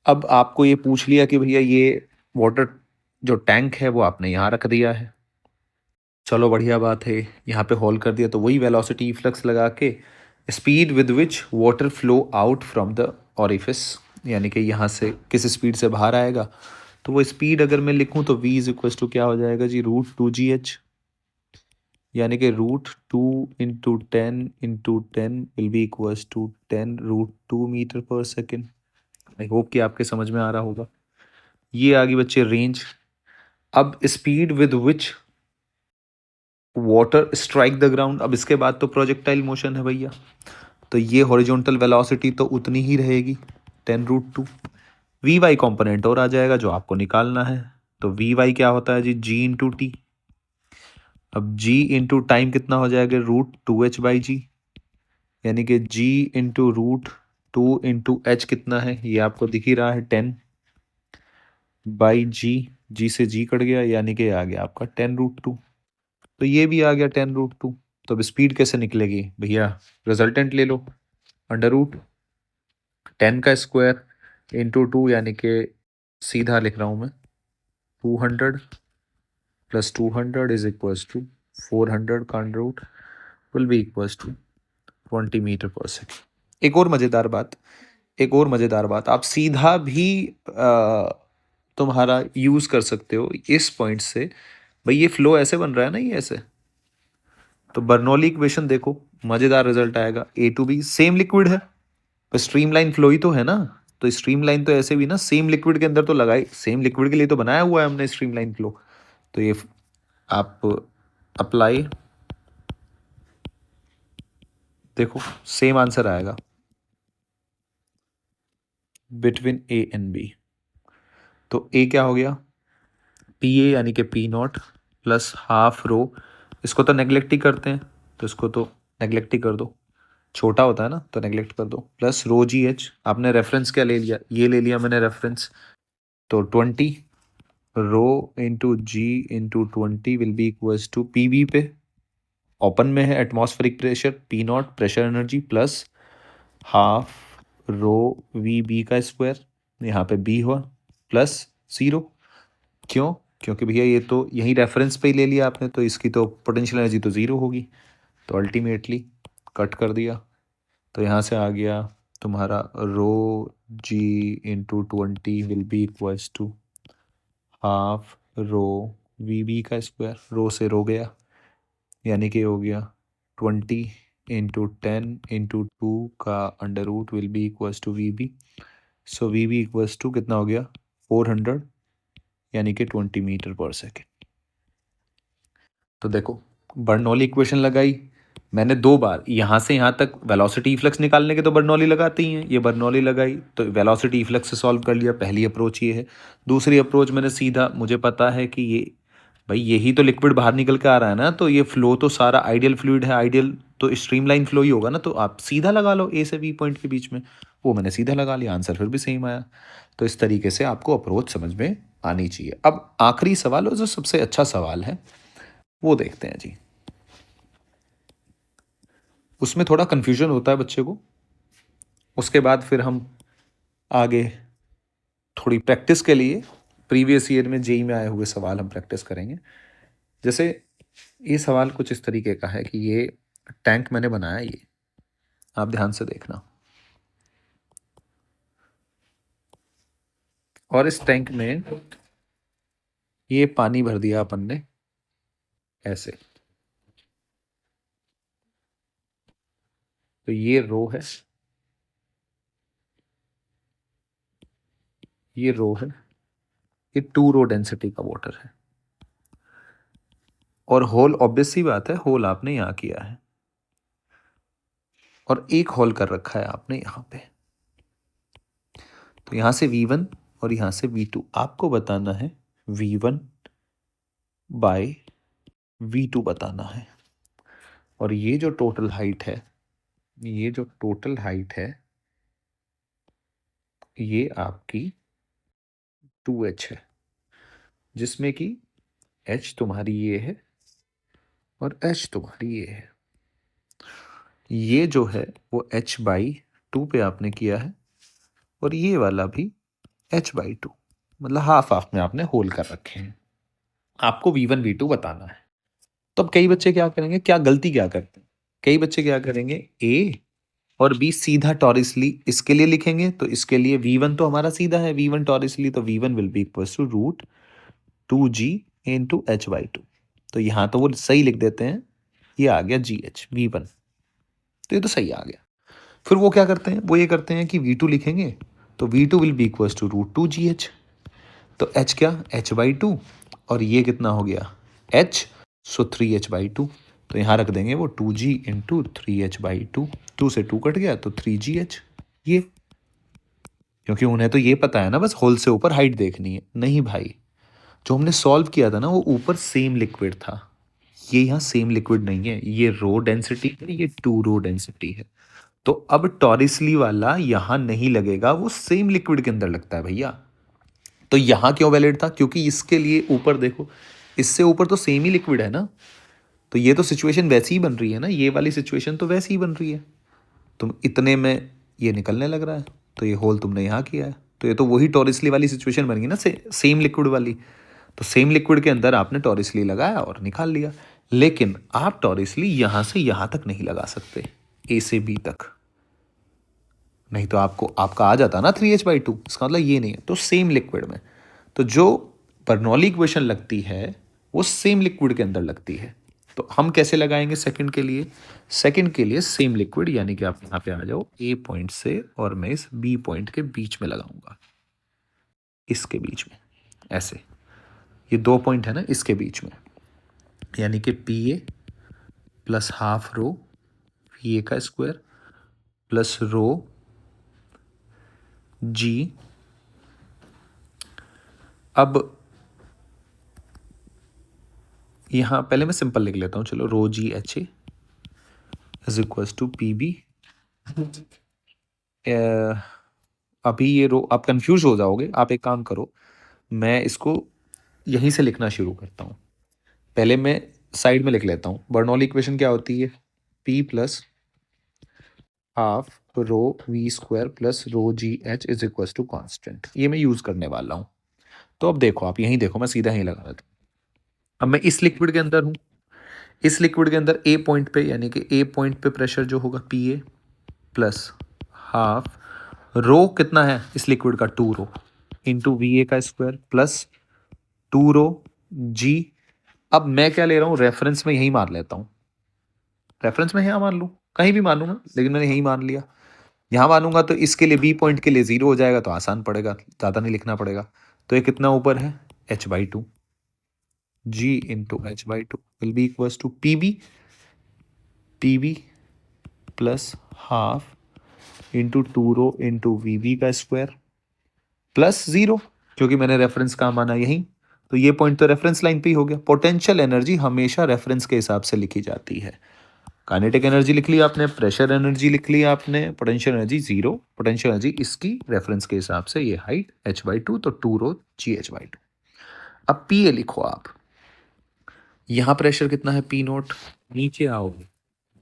[SPEAKER 1] अब आपको ये पूछ लिया कि भैया ये वाटर जो टैंक है वो आपने यहाँ रख दिया है, चलो बढ़िया बात है, यहाँ पे होल कर दिया, तो वही वेलोसिटी फ्लक्स लगा के speed with which water flow out from the orifice, यानी कि यहाँ से किस स्पीड से बाहर आएगा, तो वो स्पीड अगर मैं लिखूँ तो v इज इक्वल टू क्या हो जाएगा जी, √2gh, यानी कि √2 into 10 will be equals to 10√2 metre पर सेकेंड। आई होप कि आपके समझ में आ रहा होगा। ये आ गई बच्चे रेंज। अब speed with which water strike the ground, अब इसके बाद तो प्रोजेक्टाइल मोशन है भैया, तो ये हॉरिजॉन्टल वेलोसिटी तो उतनी ही रहेगी 10√2। वी वाई कॉम्पोनेंट और आ जाएगा जो आपको निकालना है, तो वी वाई क्या होता है जी, जी इंटू टी। अब जी इंटू टाइम कितना हो जाएगा, √2h/g, यानी कि g इंटू √2 इंटू एच कितना है, ये आपको दिख ही रहा है 10/g, जी से g कट गया, यानी कि आ गया आपका 10√2, तो ये भी आ गया 10√2। तो अब स्पीड कैसे निकलेगी भैया, रिजल्टेंट ले लो, √10 का स्क्वायर इंटू 2, यानी कि सीधा लिख रहा हूँ मैं, 200 प्लस 200 इज इक्वल्स टू 400 का under root will be equals to 20 metre पर सेकेंड। एक और मज़ेदार बात आप सीधा भी तुम्हारा यूज़ कर सकते हो इस पॉइंट से, भाई ये फ्लो ऐसे बन रहा है ना, ये ऐसे, तो बर्नौली इक्वेशन देखो, मज़ेदार रिजल्ट आएगा, A to B same liquid है, पर स्ट्रीमलाइन फ्लो ही तो है ना, तो स्ट्रीमलाइन तो ऐसे भी ना सेम लिक्विड के अंदर तो लगाई, सेम लिक्विड के लिए तो बनाया हुआ है हमने स्ट्रीमलाइन फ्लो, तो ये आप अप्लाई, देखो सेम आंसर आएगा बिटवीन A एंड B। तो A क्या हो गया, PA यानी कि P0 प्लस हाफ रो, इसको तो नेग्लेक्ट ही करते हैं, तो इसको तो नेग्लेक्ट ही कर दो, छोटा होता है ना तो नेग्लेक्ट कर दो, प्लस √GH, आपने रेफरेंस क्या ले लिया, ये ले लिया मैंने रेफरेंस, तो 20 rho into G into 20 will be equals to P V पे ओपन में है atmospheric pressure P naught pressure energy plus half rho V B का स्क्वायर, यहाँ पे बी हुआ प्लस 0। क्यों? क्योंकि भैया ये तो यही रेफरेंस पे ही ले लिया आपने, तो इसकी तो पोटेंशियल एनर्जी तो 0 होगी, तो अल्टीमेटली कट कर दिया। तो यहाँ से आ गया तुम्हारा rho G into 20 will be equals to half rho V B का स्क्वायर, रो से रो गया, यानी कि हो गया 20 इंटू 10 इंटू 2 का under root will be equals to v b. So we b equals to कितना हो गया 400, यानी कि 20 मीटर पर सेकेंड। तो देखो बर्नौली इक्वेशन लगाई मैंने 2 बार, यहाँ से यहाँ तक वेलोसिटी फ्लक्स निकालने के तो बर्नौली लगाती हैं, ये बर्नौली लगाई तो वेलोसिटी फ्लक्स से सॉल्व कर लिया। पहली अप्रोच ये है। दूसरी अप्रोच मैंने सीधा, मुझे पता है कि ये भाई यही तो लिक्विड बाहर निकल के आ रहा है ना, तो ये फ्लो तो सारा आइडियल फ्लूइड है, आइडियल तो स्ट्रीमलाइन फ्लो ही होगा ना, तो आप सीधा लगा लो ए से बी पॉइंट के बीच में। वो मैंने सीधा लगा लिया, आंसर फिर भी सेम आया। तो इस तरीके से आपको अप्रोच समझ में आनी चाहिए। अब आखिरी सवाल और जो सबसे अच्छा सवाल है वो देखते हैं जी। उसमें थोड़ा कन्फ्यूजन होता है बच्चे को, उसके बाद फिर हम आगे थोड़ी प्रैक्टिस के लिए प्रीवियस ईयर में जेई में आए हुए सवाल हम प्रैक्टिस करेंगे। जैसे ये सवाल कुछ इस तरीके का है कि ये टैंक मैंने बनाया, ये आप ध्यान से देखना, और इस टैंक में ये पानी भर दिया अपन ने ऐसे, तो ये रो है, ये रो है, ये 2 रो डेंसिटी का वाटर है, और होल ऑब्वियस सी बात है होल आपने यहाँ किया है, और एक होल कर रखा है आपने यहाँ पे। तो यहाँ से V1 और यहाँ से V2 आपको बताना है, V1 बाय V2 बताना है। और ये जो टोटल हाइट है, ये जो टोटल हाइट है ये आपकी 2h है, जिसमें कि h तुम्हारी ये है और h तुम्हारी ये है। ये जो है वो h/2 पे आपने किया है, और ये वाला भी h/2, मतलब हाफ हाफ में आपने होल कर रखे हैं। आपको V1 V2 बताना है। तो अब कई बच्चे क्या करेंगे, क्या गलती क्या करते हैं, कई बच्चे क्या करेंगे, ए और बी सीधा टॉरिसली इसके लिए लिखेंगे, तो इसके लिए V1 तो हमारा सीधा है, V1 टॉरिसली, तो V1 will be equal to root 2g into h/2। तो यहाँ तो वो सही लिख देते हैं, ये आ गया GH V1, तो ये तो सही आ गया। फिर वो क्या करते हैं, वो ये करते हैं कि V2 लिखेंगे, तो V2 will be equal to root 2gh, तो h क्या h/2, और ये कितना हो गया h, सो 3h/2, तो यहाँ रख देंगे वो 2g इंटू 3h/2, 2 से 2 कट गया तो 3gh। ये क्योंकि उन्हें तो ये पता है ना बस होल से ऊपर हाइट देखनी है, नहीं भाई, जो हमने सॉल्व किया था ना वो ऊपर सेम लिक्विड था, ये यहाँ सेम लिक्विड नहीं है, ये रो डेंसिटी है, ये 2 रो डेंसिटी है। तो अब टॉरिसली वाला यहाँ नहीं लगेगा, वो सेम लिक्विड के अंदर लगता है भैया। तो यहाँ क्यों वैलिड था, क्योंकि इसके लिए ऊपर देखो, इससे ऊपर तो सेम ही लिक्विड है ना, तो ये तो सिचुएशन वैसी ही बन रही है ना, ये वाली सिचुएशन तो वैसी ही बन रही है। तुम इतने में ये निकलने लग रहा है, तो ये होल तुमने यहाँ किया है, तो ये तो वही टॉरिसली वाली सिचुएशन बन गई ना, सेम लिक्विड वाली। तो सेम लिक्विड के अंदर आपने टॉरिसली लगाया और निकाल लिया। लेकिन आप टॉरिसली यहाँ से यहाँ तक नहीं लगा सकते, ए से बी तक, नहीं तो आपको आपका आ जाता ना 3h/2, इसका मतलब ये नहीं है। तो सेम लिक्विड में, तो जो बर्नौली इक्वेशन लगती है वो सेम लिक्विड के अंदर लगती है। तो हम कैसे लगाएंगे सेकंड के लिए, सेकंड के लिए सेम लिक्विड, यानी कि आप यहाँ पे आ जाओ ए पॉइंट से, और मैं इस बी पॉइंट के बीच में लगाऊंगा, इसके बीच में ऐसे, ये 2 पॉइंट है ना इसके बीच में, यानी कि P A plus half row P A का स्क्वायर प्लस रो जी। अब यहाँ पहले मैं सिंपल लिख लेता हूँ, चलो rho ji H A is equals to P B. अभी ये रो आप कंफ्यूज हो जाओगे, आप एक काम करो, मैं इसको यहीं से लिखना शुरू करता हूँ। पहले मैं साइड में लिख लेता हूँ। बर्नौली इक्वेशन क्या होती है? P plus half rho we square plus rho ji h is equal to constant. ये मैं यूज़ करने वाला हूँ। तो अब देखो, आप यहीं देखो, मैं सीधा यहीं लगा देता हूँ। अब मैं इस लिक्विड के अंदर हूँ। इस लिक्विड के अंदर ए पॉइंट पे, यानी कि ए पॉइंट पे प्रेशर जो होगा पी ए प्लस हाफ रो कितना है इस लिक्विड का? 2 रो इंटू वी ए का स्क्वायर प्लस 2 रो जी। अब मैं क्या ले रहा हूँ? रेफरेंस में यही मार लेता हूँ। रेफरेंस में यहाँ मान लूँ, कहीं भी मानूंगा, लेकिन मैंने यही मान लिया। यहाँ मानूंगा तो इसके लिए बी पॉइंट के लिए 0 हो जाएगा, तो आसान पड़ेगा, ज़्यादा नहीं लिखना पड़ेगा। तो ये कितना ऊपर है? h/2 g into h/2 will be equals to P B plus half into 2 rho into v B का स्क्वायर प्लस 0, क्योंकि मैंने रेफरेंस कहाँ माना? यहीं। तो ये पॉइंट तो रेफरेंस लाइन पे ही हो गया। पोटेंशियल एनर्जी हमेशा रेफरेंस के हिसाब से लिखी जाती है। काइनेटिक एनर्जी लिख ली आपने, प्रेशर एनर्जी लिख ली आपने, पोटेंशियल एनर्जी 0, पोटेंशियल एनर्जी इसकी रेफरेंस के हिसाब से, ये हाइट h/2, तो 2 रो जी h/2। अब पी ए लिखो आप। यहाँ प्रेशर कितना है? P naught. नीचे आओगे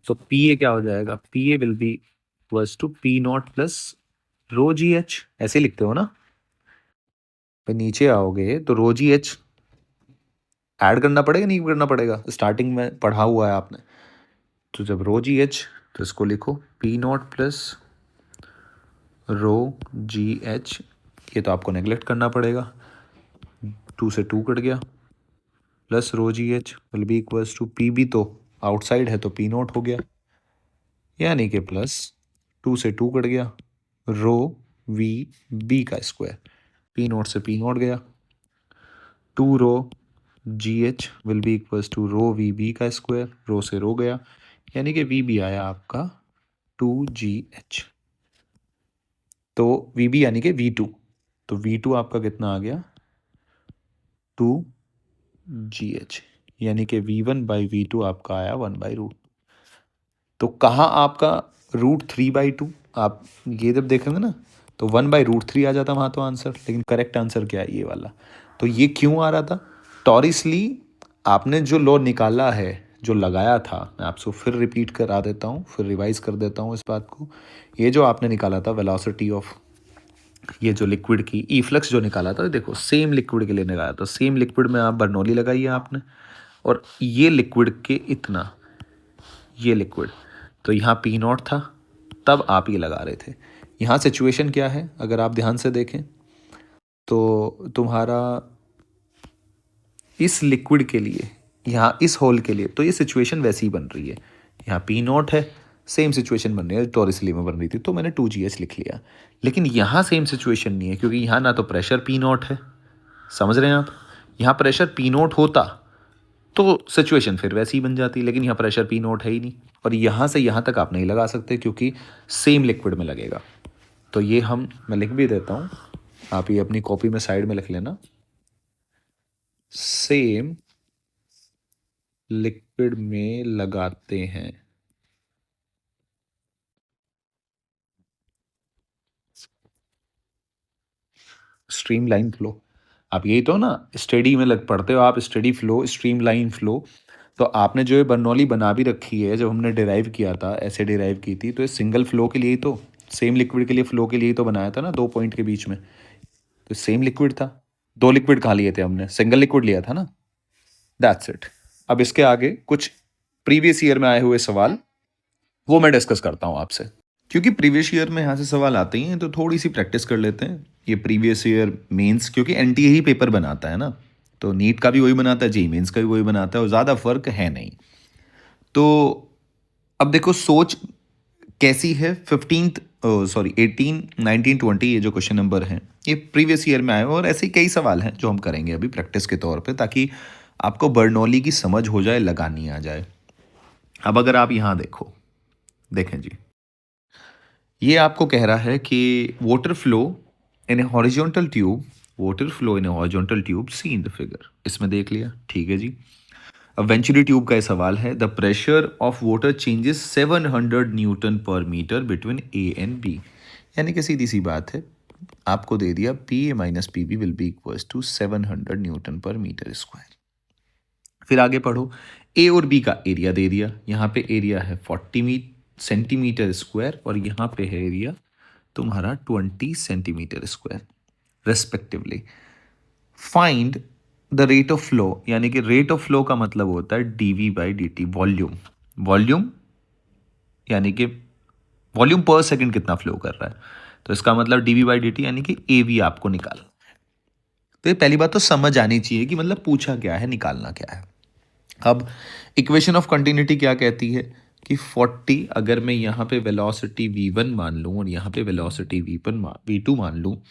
[SPEAKER 1] तो पी ए क्या हो जाएगा? P a will be equals to p naught plus rho ji h, ऐसे लिखते हो ना? फिर नीचे आओगे तो रो जी एच ऐड करना पड़ेगा, नहीं करना पड़ेगा? स्टार्टिंग में पढ़ा हुआ है आपने। तो जब रो जी एच, तो इसको लिखो पी नॉट प्लस रो जी एच। ये तो आपको नेगलेक्ट करना पड़ेगा, 2 से 2 कट गया, plus rho ji H will be equals to P b, तो आउटसाइड है तो पी नॉट हो गया, यानी कि प्लस 2 से 2 कट गया, रो वी बी का स्क्वायर, पी नॉट से पी नॉट गया, 2 rho ji H will be equals to rho V B का स्क्वायर, रो से रो गया, यानी कि वी बी आया आपका 2GH। तो वी बी यानी कि V2, तो V2 आपका कितना आ गया? 2GH, यानी कि V1/V2 आपका आया 1/√। तो कहाँ आपका √3/2? आप ये जब देखेंगे ना तो 1/√3 आ जाता वहाँ तो आंसर, लेकिन करेक्ट आंसर क्या है? ये वाला। तो ये क्यों आ रहा था? टॉरिसली आपने जो लॉ निकाला है, जो लगाया था, मैं आपको फिर रिपीट करा देता हूँ, फिर रिवाइज कर देता हूँ इस बात को। ये जो आपने निकाला था वेलोसिटी ऑफ ये जो लिक्विड की ई फ्लक्स जो निकाला था, देखो सेम लिक्विड के लिए निकाला था। सेम लिक्विड में आप बर्नौली लगाई है आपने, और ये लिक्विड के इतना, ये लिक्विड, तो यहाँ पी नॉट था, तब आप ये लगा रहे थे। यहाँ सिचुएशन क्या है अगर आप ध्यान से देखें तो तुम्हारा इस लिक्विड के लिए, यहाँ इस होल के लिए, तो ये सिचुएशन वैसी ही बन रही है। यहाँ पी नॉट है, सेम सिचुएशन बन रही है टॉरिसली में बन रही थी, तो मैंने 2GH लिख लिया। लेकिन यहाँ सेम सिचुएशन नहीं है, क्योंकि यहाँ ना तो प्रेशर पी नॉट है, समझ रहे हैं आप? यहाँ प्रेशर पी नॉट होता तो सिचुएशन फिर वैसी ही बन जाती, लेकिन यहाँ प्रेशर पी नॉट है ही नहीं, और यहाँ से यहाँ तक आप नहीं लगा सकते क्योंकि सेम लिक्विड में लगेगा। तो ये मैं लिख भी देता हूँ, आप ये अपनी कॉपी में साइड में लिख लेना, सेम लिक्विड में लगाते हैं। स्ट्रीमलाइन फ्लो, आप यही तो ना स्टडी में लग पढ़ते हो आप, स्टडी फ्लो, स्ट्रीमलाइन फ्लो। तो आपने जो ये बर्नौली बना भी रखी है, जब हमने डिराइव किया था, ऐसे डिराइव की थी, तो ये सिंगल फ्लो के लिए ही तो, सेम लिक्विड के लिए फ्लो के लिए ही तो बनाया था ना, 2 पॉइंट के बीच में, तो सेम लिक्विड था। 2 लिक्विड कहाँ लिए थे हमने? सिंगल लिक्विड लिया था ना, दैट्स इट। अब इसके आगे कुछ प्रीवियस ईयर में आए हुए सवाल वो मैं डिस्कस करता हूँ आपसे, क्योंकि प्रीवियस ईयर में यहाँ से सवाल आते ही हैं, तो थोड़ी सी प्रैक्टिस कर लेते हैं। ये प्रीवियस ईयर मेंस, क्योंकि एनटीए ही पेपर बनाता है ना, तो नीट का भी वही बनाता है, जेईई मेंस का भी वही बनाता है, और ज़्यादा फर्क है नहीं। तो अब देखो सोच कैसी है। 18, 19, 20 ये जो क्वेश्चन नंबर हैं, ये प्रीवियस ईयर में आए हैं, और ऐसे ही कई सवाल हैं जो हम करेंगे अभी प्रैक्टिस के तौर पे, ताकि आपको बर्नौली की समझ हो जाए, लगानी आ जाए। अब अगर आप यहाँ देखो, देखें जी, ये आपको कह रहा है कि water flow in a horizontal tube, water flow in a horizontal tube see in the figure, इसमें देख लिया, ठीक है जी। अब वेंचुरी ट्यूब का ये सवाल है, the pressure of water changes 700 newton per metre between A and B, यानी कि सीधी सी बात है,
[SPEAKER 2] आपको दे दिया P A minus P B will be equals to 700 newton per metre square. फिर आगे पढ़ो, ए और बी का एरिया दे दिया, यहाँ पे एरिया है 40 सेंटीमीटर स्क्वायर और यहाँ पे है एरिया तुम्हारा 20 centimetre square respectively. Find the rate of flow, यानी कि रेट ऑफ फ्लो का मतलब होता है d v by D t, volume. Volume यानी कि वॉल्यूम पर सेकंड कितना फ्लो कर रहा है, तो इसका मतलब डीवी बाई डी टी यानी कि ए वी आपको निकालना। तो ये पहली बात तो समझ आनी चाहिए कि मतलब पूछा क्या है, निकालना क्या है। अब इक्वेशन ऑफ कंटिन्यूटी क्या कहती है कि 40 अगर मैं यहाँ पे वेलोसिटी v1 मान लूँ और यहाँ पे वेलोसिटी v2 मान लूँ,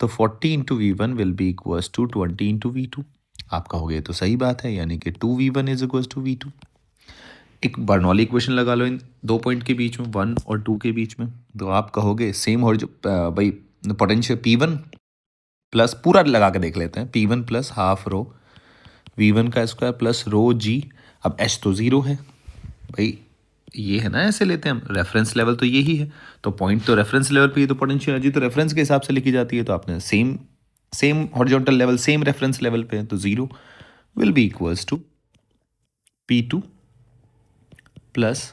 [SPEAKER 2] तो 40 into v one will be equals to 20 into v two. आप कहोगे तो सही बात है, यानी कि 2v1 is equals to v2। एक बर्नौली इक्वेशन लगा लो इन दो पॉइंट के बीच में, 1 और 2 के बीच में, तो आप कहोगे सेम और जो भाई पोटेंशियल P1 प्लस पूरा लगा के देख लेते हैं, P1 plus half rho V1 का स्क्वायर प्लस रो जी। अब H तो ज़ीरो है भाई, ये है ना, ऐसे लेते हैं हम, रेफरेंस लेवल तो यही है, तो पॉइंट तो रेफरेंस लेवल पे ही, तो पोटेंशियल एनर्जी तो रेफरेंस के हिसाब से लिखी जाती है, तो आपने same same horizontal level same reference level पे है, तो zero will be equals to P2 plus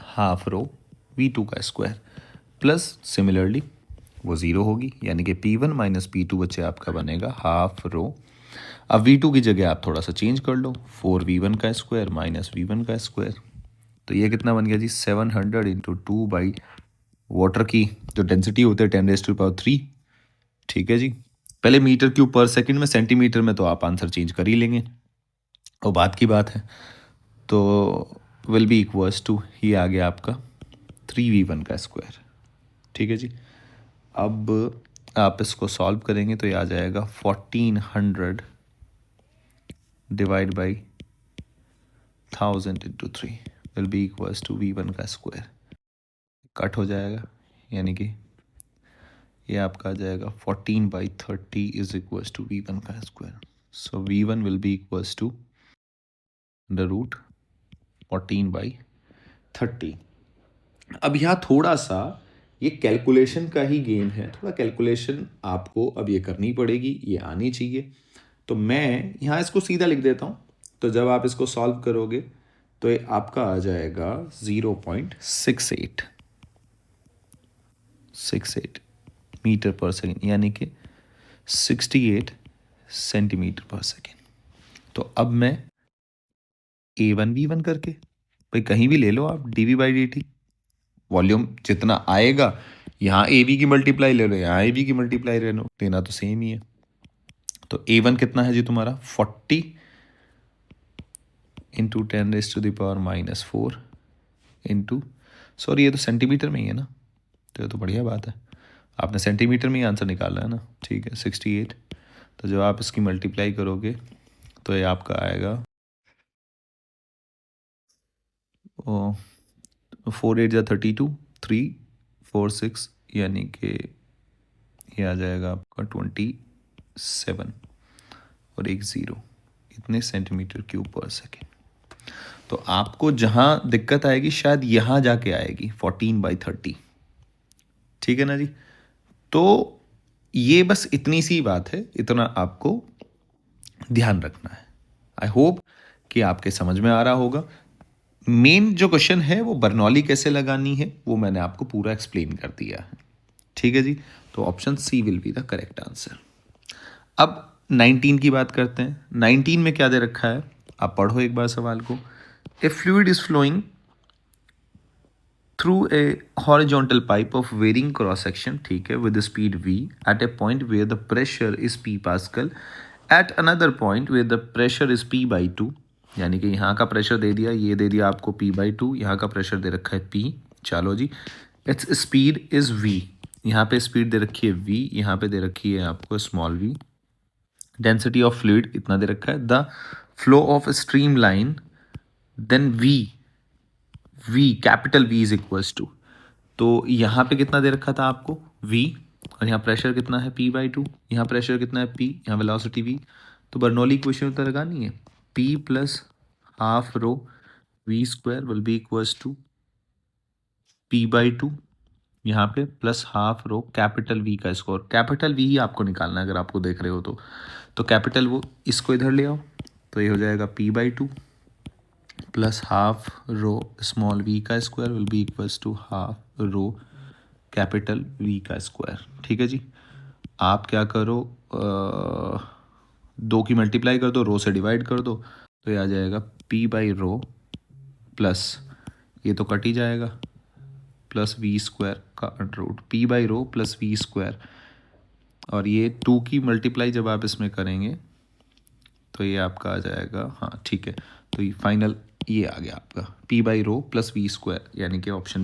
[SPEAKER 2] half rho V2 का स्क्वायर प्लस सिमिलरली वो ज़ीरो होगी, यानी कि P1 माइनस P2 बच्चे आपका बनेगा हाफ रो। अब V2 की जगह आप थोड़ा सा चेंज कर लो, 4v1 का स्क्वायर माइनस v1 का स्क्वायर, तो ये कितना बन गया जी 700 इंटू 2 बाई वाटर की जो डेंसिटी होती है 10⁻3। ठीक है जी, पहले मीटर क्यूब पर सेकंड में, सेंटीमीटर में तो आप आंसर चेंज कर ही लेंगे, और बात की बात है, तो विल बी इक्वल्स टू, ये आ गया आपका 3v1 का स्क्वायर। ठीक है जी, अब आप इसको सॉल्व करेंगे तो ये आ जाएगा 1400 divide by 1000 into 3 will be equals to v1 का स्क्वायर, कट हो जाएगा, यानी कि ये आपका आ जाएगा 14/30 इज इक्वल्स टू v1 का square. So v1 will be equals to √14/30। अब यहाँ थोड़ा सा ये कैलकुलेशन का ही गेम है, थोड़ा कैलकुलेशन आपको अब ये करनी पड़ेगी, ये आनी चाहिए। तो मैं यहाँ इसको सीधा लिख देता हूँ, तो जब आप इसको सॉल्व करोगे तो ये आपका आ जाएगा 0.68 मीटर पर सेकेंड, यानी कि 68 सेंटीमीटर पर सेकेंड। तो अब मैं A1V1 करके, भाई कहीं भी ले लो आप, dV by D t, volume जितना आएगा, यहाँ AB की मल्टीप्लाई ले लो, यहाँ AB की मल्टीप्लाई ले लो, लेना तो सेम ही है। तो A1 कितना है जी तुम्हारा 40 इंटू 10⁻⁻⁴ इंटू, सॉरी ये तो सेंटीमीटर में ही है ना, तो ये तो बढ़िया बात है, आपने सेंटीमीटर में ही आंसर निकाला है ना। ठीक है 68, तो जब आप इसकी मल्टीप्लाई करोगे तो ये आपका आएगा 4×8 = 32, 3 4 6, यानी कि ये आ जाएगा आपका 27 और एक ज़ीरो, इतने सेंटीमीटर क्यूब पर सेकेंड। तो आपको जहाँ दिक्कत आएगी शायद यहाँ जाके आएगी 14/30। ठीक है ना जी, तो ये बस इतनी सी बात है, इतना आपको ध्यान रखना है। आई होप कि आपके समझ में आ रहा होगा। मेन जो क्वेश्चन है वो बर्नौली कैसे लगानी है वो मैंने आपको पूरा एक्सप्लेन कर दिया है। ठीक है जी, तो option C will be the correct answer. अब 19 की बात करते हैं। 19 में क्या दे रखा है, आप पढ़ो एक बार सवाल को। A fluid is flowing through a horizontal pipe of varying cross section, ठीक है, with speed v at a point where the pressure is p pascal, at another point where the pressure is p/2, यानी कि यहाँ का pressure दे दिया, ये दे दिया आपको p/2, यहाँ का प्रेशर दे रखा है p। चलो जी, इट्स स्पीड इज v, यहाँ पे स्पीड दे रखी है v, यहाँ पे दे रखी है आपको small v। Density of fluid इतना दे रखा है, the flow of stream line, then v capital V is equals to, तो यहाँ पे कितना दे रखा था आपको v, और यहाँ प्रेशर कितना है p/2, यहाँ प्रेशर कितना है p, यहाँ वेलोसिटी v। तो बर्नौली इक्वेशन तो लगानी है, p plus half rho v square will be equals to p/2, यहाँ पे plus half rho capital we का स्क्वायर, कैपिटल वी ही आपको निकालना है अगर आपको देख रहे हो तो कैपिटल वो इसको इधर ले आओ, तो ये हो जाएगा p/2 plus half rho small V का square will be equals to half rho capital we का स्क्वायर। ठीक है जी, आप क्या करो, 2 की मल्टीप्लाई कर दो, रो से डिवाइड कर दो, तो ये आ जाएगा p/रो प्लस ये तो कट ही जाएगा प्लस वी स्क्वायर का अंडर रूट p/रो प्लस वी स्क्वायर, और ये 2 की मल्टीप्लाई जब आप इसमें करेंगे तो ये आपका आ जाएगा, हाँ ठीक है, तो ये फाइनल ये आ गया आपका p/रो प्लस वी स्क्वायर, यानी कि option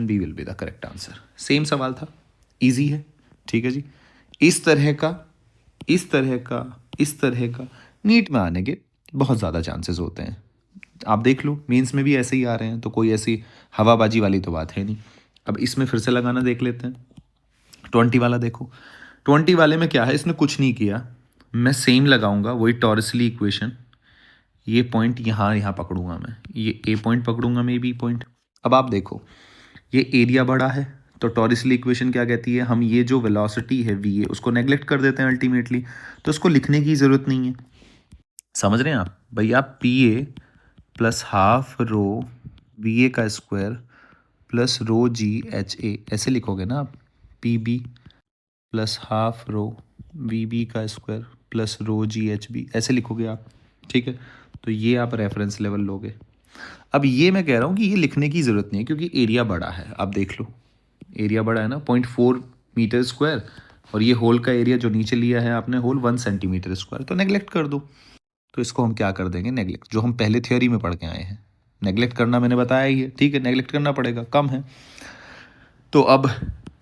[SPEAKER 2] B will be the correct answer. Same सवाल था, इजी है। ठीक है जी, इस तरह का नीट में आने के बहुत ज़्यादा चांसेस होते हैं। आप देख लो मेंस में भी ऐसे ही आ रहे हैं, तो कोई ऐसी हवाबाजी वाली तो बात है नहीं। अब इसमें फिर से लगाना देख लेते हैं। 20 वाला देखो, 20 वाले में क्या है, इसने कुछ नहीं किया, मैं सेम लगाऊंगा वही टॉरसली इक्वेशन, ये पॉइंट यहाँ पकड़ूंगा मैं, ये ए पॉइंट पकड़ूंगा, मैं बी पॉइंट। अब आप देखो ये एरिया बड़ा है, तो टॉरसली इक्वेशन क्या कहती है, हम ये जो वेलोसिटी है वी ए उसको नेग्लेक्ट कर देते हैं अल्टीमेटली, तो उसको लिखने की ज़रूरत नहीं है। समझ रहे हैं आप भैया, P A plus half rho V A का square plus rho ji H A, ऐसे लिखोगे ना आप, P B plus half rho V B का स्क्वायर प्लस रो जी एच बी, ऐसे लिखोगे आप। ठीक है, तो ये आप रेफरेंस लेवल लोगे। अब ये मैं कह रहा हूँ कि ये लिखने की ज़रूरत नहीं है क्योंकि एरिया बड़ा है, आप देख लो एरिया बड़ा है ना, 0.4 मीटर स्क्वायर, और ये होल का एरिया जो नीचे लिया है आपने होल 1 सेंटीमीटर स्क्वायर, तो नेग्लेक्ट कर दो। तो इसको हम क्या कर देंगे, नेग्लेक्ट, जो हम पहले थ्योरी में पढ़ के आए हैं, नेग्लेक्ट करना मैंने बताया ही है। ठीक है, नेग्लेक्ट करना पड़ेगा, कम है। तो अब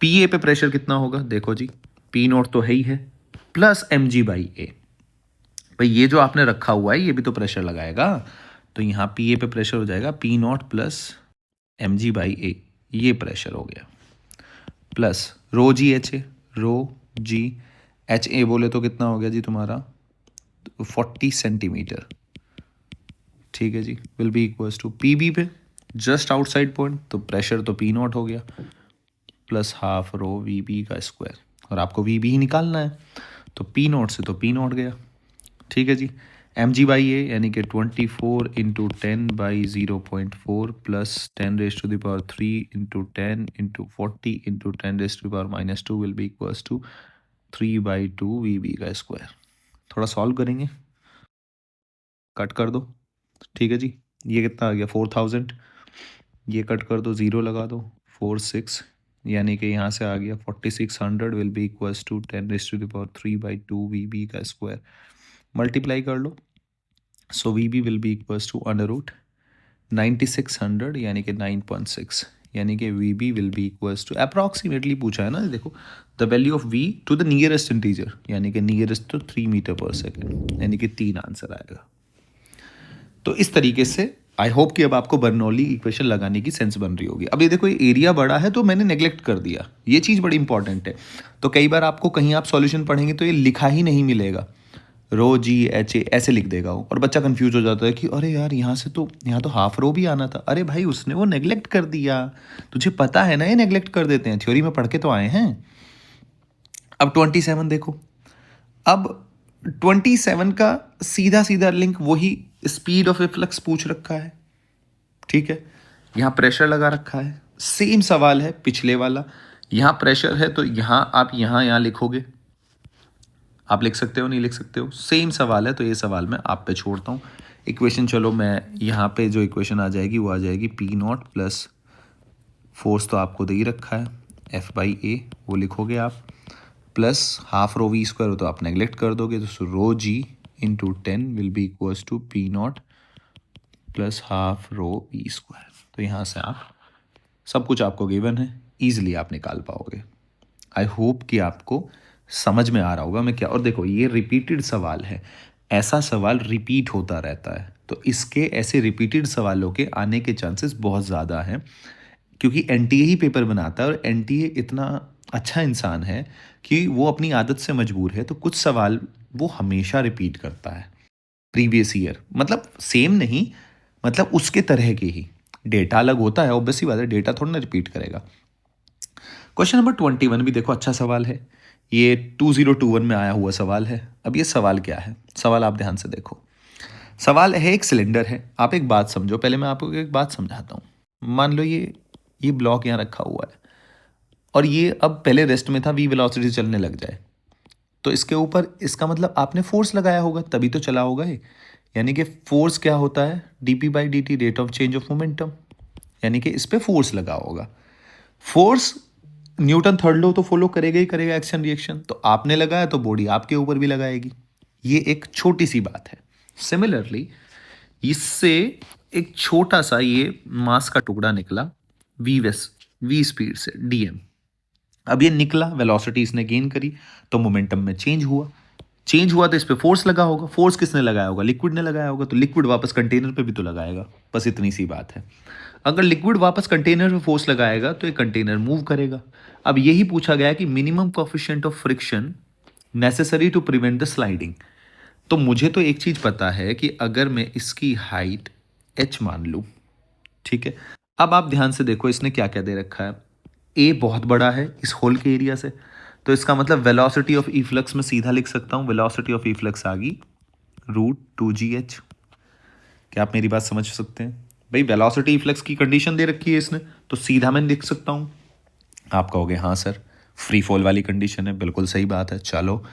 [SPEAKER 2] पी ए पे प्रेशर कितना होगा, देखो जी, पी नॉट तो है ही है प्लस एम जी बाई ए, भाई ये जो आपने रखा हुआ है ये भी तो प्रेशर लगाएगा, तो यहाँ पी ए पे प्रेशर हो जाएगा P naught plus M G by A, ये प्रेशर हो गया, plus rho ji H A, rho ji H A बोले तो कितना हो गया जी तुम्हारा 40 सेंटीमीटर। ठीक है जी, will be equals to P B पे जस्ट आउटसाइड पॉइंट, तो प्रेशर तो पी नॉट हो गया plus half rho V B का स्क्वायर, और आपको वी बी ही निकालना है, तो पी नॉट से तो पी नॉट गया। ठीक है जी, एम जी बाई ए यानी कि 24 into 10 by 0.4 plus 10⁻³ into 10 into 40 into 10⁻⁻² will be equals to 3/2 V B का स्क्वायर। थोड़ा सॉल्व करेंगे, कट कर दो। ठीक है जी, ये कितना आ गया 4000, ये कट कर दो, 0 लगा दो, 46, यानी कि यहाँ से आ गया 4600 will be equals to 10⁻³ V B का स्क्वायर। मल्टीप्लाई कर लो, so we B will be equals to √9600 यानी कि 9.6, यानी कि V B will be equals to approximately पूछा है ना, देखो the value of V to the nearest integer, यानी कि नियरेस्ट तो 3 मीटर पर सेकेंड, यानी कि 3 आंसर आएगा। तो इस तरीके से आई होप कि अब आपको बर्नौली इक्वेशन लगाने की सेंस बन रही होगी। अब ये देखो ये एरिया बड़ा है तो मैंने नेग्लेक्ट कर दिया, ये चीज़ बड़ी इंपॉर्टेंट है। तो कई बार आपको कहीं आप सॉल्यूशन पढ़ेंगे तो ये लिखा ही नहीं मिलेगा, रो जी एच ए ऐसे लिख देगा वो, और बच्चा कंफ्यूज हो जाता है कि अरे यार यहाँ तो हाफ रो भी आना था। अरे भाई उसने वो नेग्लेक्ट कर दिया, तुझे पता है ना ये नेग्लेक्ट कर देते हैं, थ्योरी में पढ़ के तो आए हैं। अब 27 देखो, अब 27 का सीधा सीधा लिंक वही स्पीड ऑफ एफ्लक्स पूछ रखा है। ठीक है, यहाँ प्रेशर लगा रखा है, सेम सवाल है पिछले वाला, यहाँ प्रेशर है तो यहाँ आप यहाँ लिखोगे, आप लिख सकते हो नहीं लिख सकते हो, सेम सवाल है, तो ये सवाल मैं आप पे छोड़ता हूँ। इक्वेशन चलो मैं यहाँ पे जो इक्वेशन आ जाएगी वो आ जाएगी पी नॉट प्लस फोर्स तो आपको दे ही रखा है एफ बाई ए, वो लिखोगे आप, plus half rho we square हो तो आप नेग्लेक्ट कर दोगे, तो rho G into 10 will be equals to P naught plus half rho we square. तो यहाँ से आप सब कुछ आपको गिवन है, ईजिली आप निकाल पाओगे। आई होप कि आपको समझ में आ रहा होगा मैं क्या, और देखो ये रिपीटेड सवाल है, ऐसा सवाल रिपीट होता रहता है, तो इसके ऐसे रिपीटेड सवालों के आने के चांसेस बहुत ज़्यादा हैं, क्योंकि एनटीए ही पेपर बनाता है, और एनटीए इतना अच्छा इंसान है कि वो अपनी आदत से मजबूर है, तो कुछ सवाल वो हमेशा रिपीट करता है प्रीवियस ईयर, मतलब सेम नहीं, मतलब उसके तरह के ही। डेटा अलग होता है, ऑब्वियसली बात है, डेटा थोड़ा ना रिपीट करेगा। क्वेश्चन नंबर 21 भी देखो अच्छा सवाल है, ये 2021 में आया हुआ सवाल है। अब ये सवाल क्या है, सवाल आप ध्यान से देखो। सवाल है, एक सिलेंडर है, आप एक बात समझो, पहले मैं आपको एक बात समझाता हूँ। मान लो ये ब्लॉक यहाँ रखा हुआ है और ये अब पहले रेस्ट में था, वी वेलोसिटी से चलने लग जाए तो इसके ऊपर, इसका मतलब आपने फोर्स लगाया होगा तभी तो चला होगा ये। यानी कि फोर्स क्या होता है, dp/dt, rate of change of momentum, यानी कि इस पे फोर्स लगा होगा। फोर्स न्यूटन थर्ड लॉ तो फॉलो करेगा ही करेगा, एक्शन रिएक्शन, तो आपने लगाया तो बॉडी आपके ऊपर भी लगाएगी। ये एक छोटी सी बात है। सिमिलरली इससे एक छोटा सा ये मास का टुकड़ा निकला वी स्पीड से dm। अब ये निकला, वेलोसिटी इसने गेन करी तो मोमेंटम में चेंज हुआ तो इस पे फोर्स लगा होगा। फोर्स किसने लगाया होगा, लिक्विड ने लगाया होगा, तो लिक्विड वापस कंटेनर पे भी तो लगाएगा। बस इतनी सी बात है। अगर लिक्विड वापस कंटेनर पे फोर्स लगाएगा तो ये कंटेनर मूव करेगा। अब यही पूछा गया कि minimum coefficient of friction necessary to prevent the sliding. तो मुझे तो एक चीज पता है कि अगर मैं इसकी हाइट h मान लूं, ठीक है। अब आप ध्यान से देखो, इसने क्या क्या दे रखा है। ए बहुत बड़ा है इस होल के एरिया से, तो इसका मतलब वेलोसिटी ऑफ इफ्लक्स में सीधा लिख सकता हूं, वेलोसिटी ऑफ इफ्लक्स आ गई √2gh। क्या आप मेरी बात समझ सकते हैं भाई, वेलोसिटी इफ्लक्स की कंडीशन दे रखी है इसने, तो सीधा मैं लिख सकता हूं। आप कहोगे हाँ सर फ्री फॉल वाली कंडीशन है, बिल्कुल सही बात है। चलो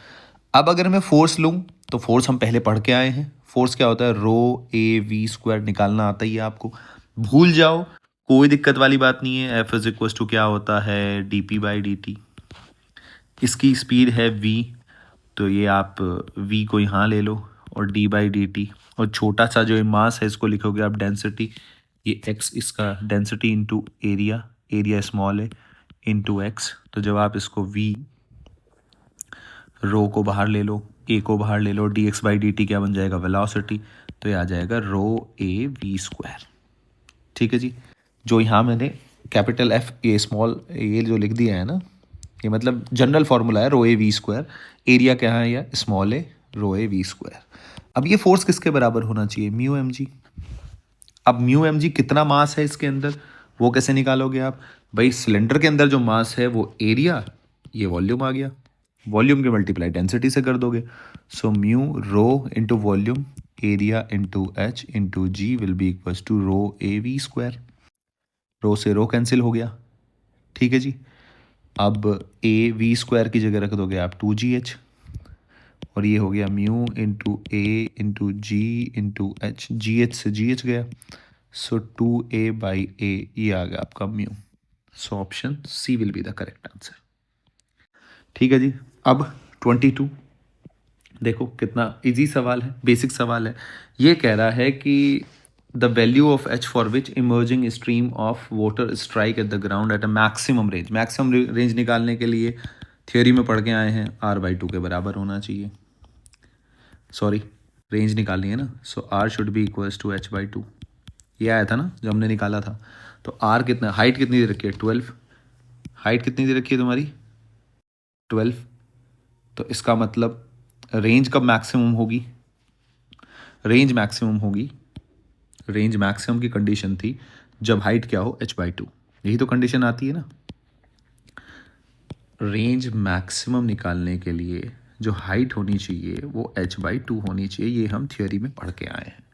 [SPEAKER 2] अब अगर मैं फोर्स लूं तो फोर्स हम पहले पढ़ के आए हैं, फोर्स क्या होता है, ρ(a)v² निकालना आता ही है आपको, भूल जाओ, कोई दिक्कत वाली बात नहीं है। F = क्या होता है, dp/dt। इसकी स्पीड है v, तो ये आप v को यहाँ ले लो और d/dt, और छोटा सा जो मास है इसको लिखोगे आप डेंसिटी, ये x इसका डेंसिटी इंटू एरिया स्मॉल है इंटू x। तो जब आप इसको v रो को बाहर ले लो, a को बाहर ले लो, dx/dt क्या बन जाएगा, वेलोसिटी, तो ये आ जाएगा ρ(a)v²। ठीक है जी। जो यहाँ मैंने कैपिटल F ए स्मॉल ये जो लिख दिया है ना, ये मतलब जनरल फॉर्मूला है ρ(a)v²। एरिया क्या है, या स्मॉल है ρ(a)v²। अब ये फोर्स किसके बराबर होना चाहिए, μmg। अब μmg कितना मास है इसके अंदर, वो कैसे निकालोगे आप भाई, सिलेंडर के अंदर जो मास है वो एरिया, ये वॉल्यूम आ गया, वॉल्यूम के मल्टीप्लाई डेंसिटी से कर दोगे। So mu rho into volume area into h into G will be equals to ρ(a)v²। Rho से रो कैंसिल हो गया, ठीक है जी। अब a(v²) की जगह रख दोगे आप 2gh, और ये हो गया mu into a into G into h, G H से जी एच गया, सो 2a/a, ये आ गया आपका mu. So option C will be the correct answer. ठीक है जी। अब 22 देखो कितना इजी सवाल है, बेसिक सवाल है। ये कह रहा है कि the value of h for which emerging stream of water strike at the ground at a maximum range. Maximum range निकालने के लिए थियोरी में पढ़ के आए हैं r/2 के बराबर होना चाहिए, सॉरी रेंज निकालनी है ना, so r should be equals to h/2। ये आया था ना जब हमने निकाला था। तो r कितना, हाइट कितनी दे रखी है 12, हाइट कितनी दे रखी है तुम्हारी 12, तो इसका मतलब रेंज कब मैक्सिमम होगी, रेंज मैक्सिमम की कंडीशन थी जब हाइट क्या हो h/2, यही तो कंडीशन आती है ना। रेंज मैक्सिमम निकालने के लिए जो हाइट होनी चाहिए वो h/2 होनी चाहिए, ये हम थ्योरी में पढ़ के आए हैं।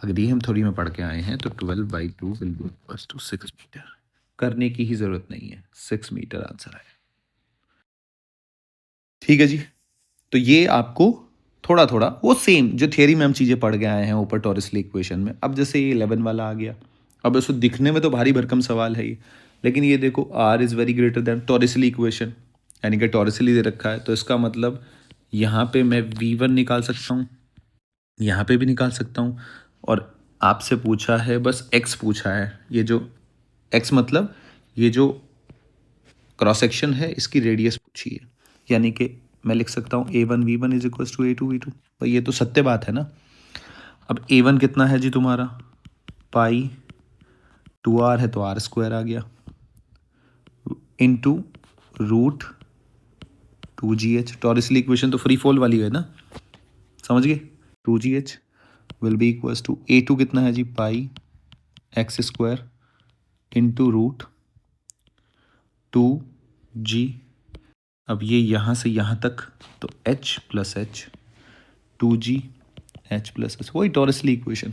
[SPEAKER 2] अगर ये हम थ्योरी में पढ़ के आए हैं तो 12/2 will be equals to 6 metre, करने की ही जरूरत नहीं है, 6 मीटर आंसर है। ठीक है जी। तो ये आपको थोड़ा थोड़ा वो सेम जो थियरी में हम चीज़ें पढ़ के आए हैं ऊपर टॉरिसली इक्वेशन में। अब जैसे ये 11 वाला आ गया, अब इसको दिखने में तो भारी भरकम सवाल है ये, लेकिन ये देखो r is very greater than Torricelli equation, यानी कि टॉरिसली दे रखा है, तो इसका मतलब यहाँ पे मैं v1 निकाल सकता हूँ, यहाँ पे भी निकाल सकता हूँ, और आपसे पूछा है बस x पूछा है, ये जो x मतलब ये जो क्रॉस सेक्शन है इसकी रेडियस पूछी है, यानी कि मैं लिख सकता हूँ a1v1 is equals to a2v2। भाई ये तो सत्य बात है ना। अब a1 कितना है जी तुम्हारा, पाई 2r है तो r² आ गया इंटू √2gh। टॉरिसली इक्वेशन तो फ्री फॉल वाली है ना, समझ गए। 2gh will be equals to a2 कितना है जी, pi X square into root 2g, अब ये यहाँ से यहाँ तक तो h plus H 2g h plus H, वही टॉरसली इक्वेशन।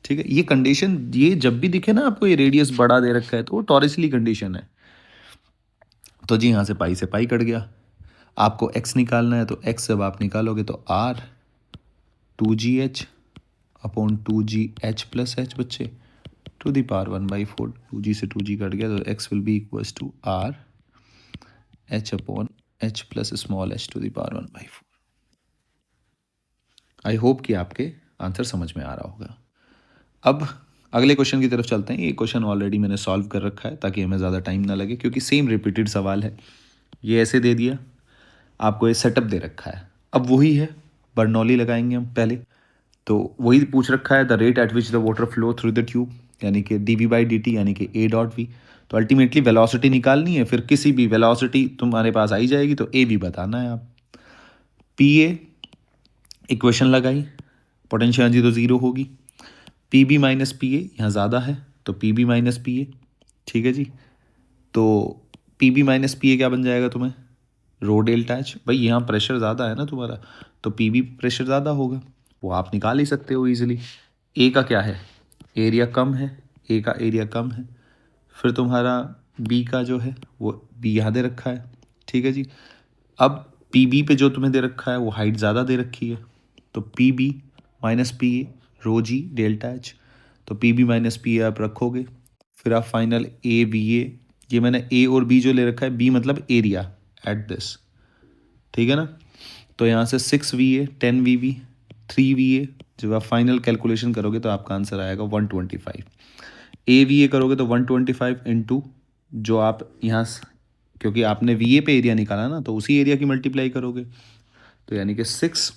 [SPEAKER 2] ठीक है, ये कंडीशन, ये जब भी दिखे ना आपको ये रेडियस बड़ा दे रखा है तो वो टॉरसली कंडीशन है। तो जी यहाँ से पाई से पाई कट गया। आपको x निकालना है तो x जब आप निकालोगे तो r 2gh upon 2gh plus h बच्चे टू द पावर 1/4, 2g से 2g कट गया तो x will be equals to r h upon h plus small h to the power 1/4। I hope कि आपके आंसर समझ में आ रहा होगा। अब अगले क्वेश्चन की तरफ चलते हैं। ये क्वेश्चन ऑलरेडी मैंने सॉल्व कर रखा है ताकि हमें ज़्यादा टाइम ना लगे, क्योंकि सेम रिपीटेड सवाल है। ये ऐसे दे दिया आपको, ये सेटअप दे रखा है। अब वही है, बर्नौली लगाएंगे हम पहले। तो वही पूछ रखा है, the rate at which the water flow through the tube, यानी कि dv/dt यानी कि a डॉट वी। तो अल्टीमेटली वेलोसिटी निकालनी है, फिर किसी भी वेलोसिटी तुम्हारे पास आई जाएगी तो a भी बताना है आप। pa इक्वेशन लगाई, पोटेंशियल एनर्जी तो ज़ीरो होगी। pb माइनस पी ए, यहाँ ज़्यादा है तो pb माइनस पी ए। ठीक है जी, तो pb माइनस पी ए क्या बन जाएगा तुम्हें, रो डेल्टा एच। भाई यहाँ प्रेशर ज़्यादा है ना तुम्हारा, तो pb प्रेशर ज़्यादा होगा, वो आप निकाल ही सकते हो ईजिली। ए का क्या है, एरिया कम है, ए का एरिया कम है। फिर तुम्हारा बी का जो है वो बी यहाँ दे रखा है। ठीक है जी, अब पी बी पे जो तुम्हें दे रखा है वो हाइट ज़्यादा दे रखी है, तो P B minus P A rho ji delta H. तो P B minus P A आप रखोगे, फिर आप फाइनल ए बी ए, ये मैंने ए और बी जो ले रखा है, बी मतलब एरिया एट दिस, ठीक है ना। तो यहाँ से 6 VA 10 VB 3 VA, जब आप फाइनल कैलकुलेशन करोगे तो आपका आंसर आएगा 125। AVA करोगे तो 125 इंटू जो आप यहाँ, क्योंकि आपने VA पे एरिया निकाला ना, तो उसी एरिया की मल्टीप्लाई करोगे, तो यानी कि 6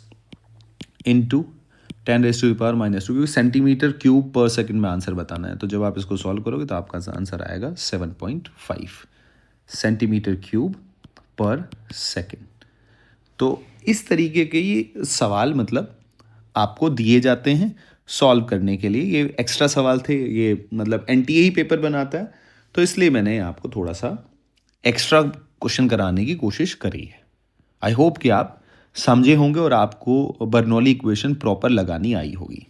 [SPEAKER 2] इंटू 10⁻⁻², क्योंकि सेंटीमीटर क्यूब पर सेकंड में आंसर बताना है। तो जब आप इसको सॉल्व करोगे तो आपका आंसर आएगा 7.5 सेंटीमीटर क्यूब पर सेकंड। तो इस तरीके के ये सवाल मतलब आपको दिए जाते हैं सॉल्व करने के लिए। ये एक्स्ट्रा सवाल थे, ये मतलब एनटीए ही पेपर बनाता है, तो इसलिए मैंने आपको थोड़ा सा एक्स्ट्रा क्वेश्चन कराने की कोशिश करी है। आई होप कि आप समझे होंगे और आपको बर्नौली इक्वेशन प्रॉपर लगानी आई होगी।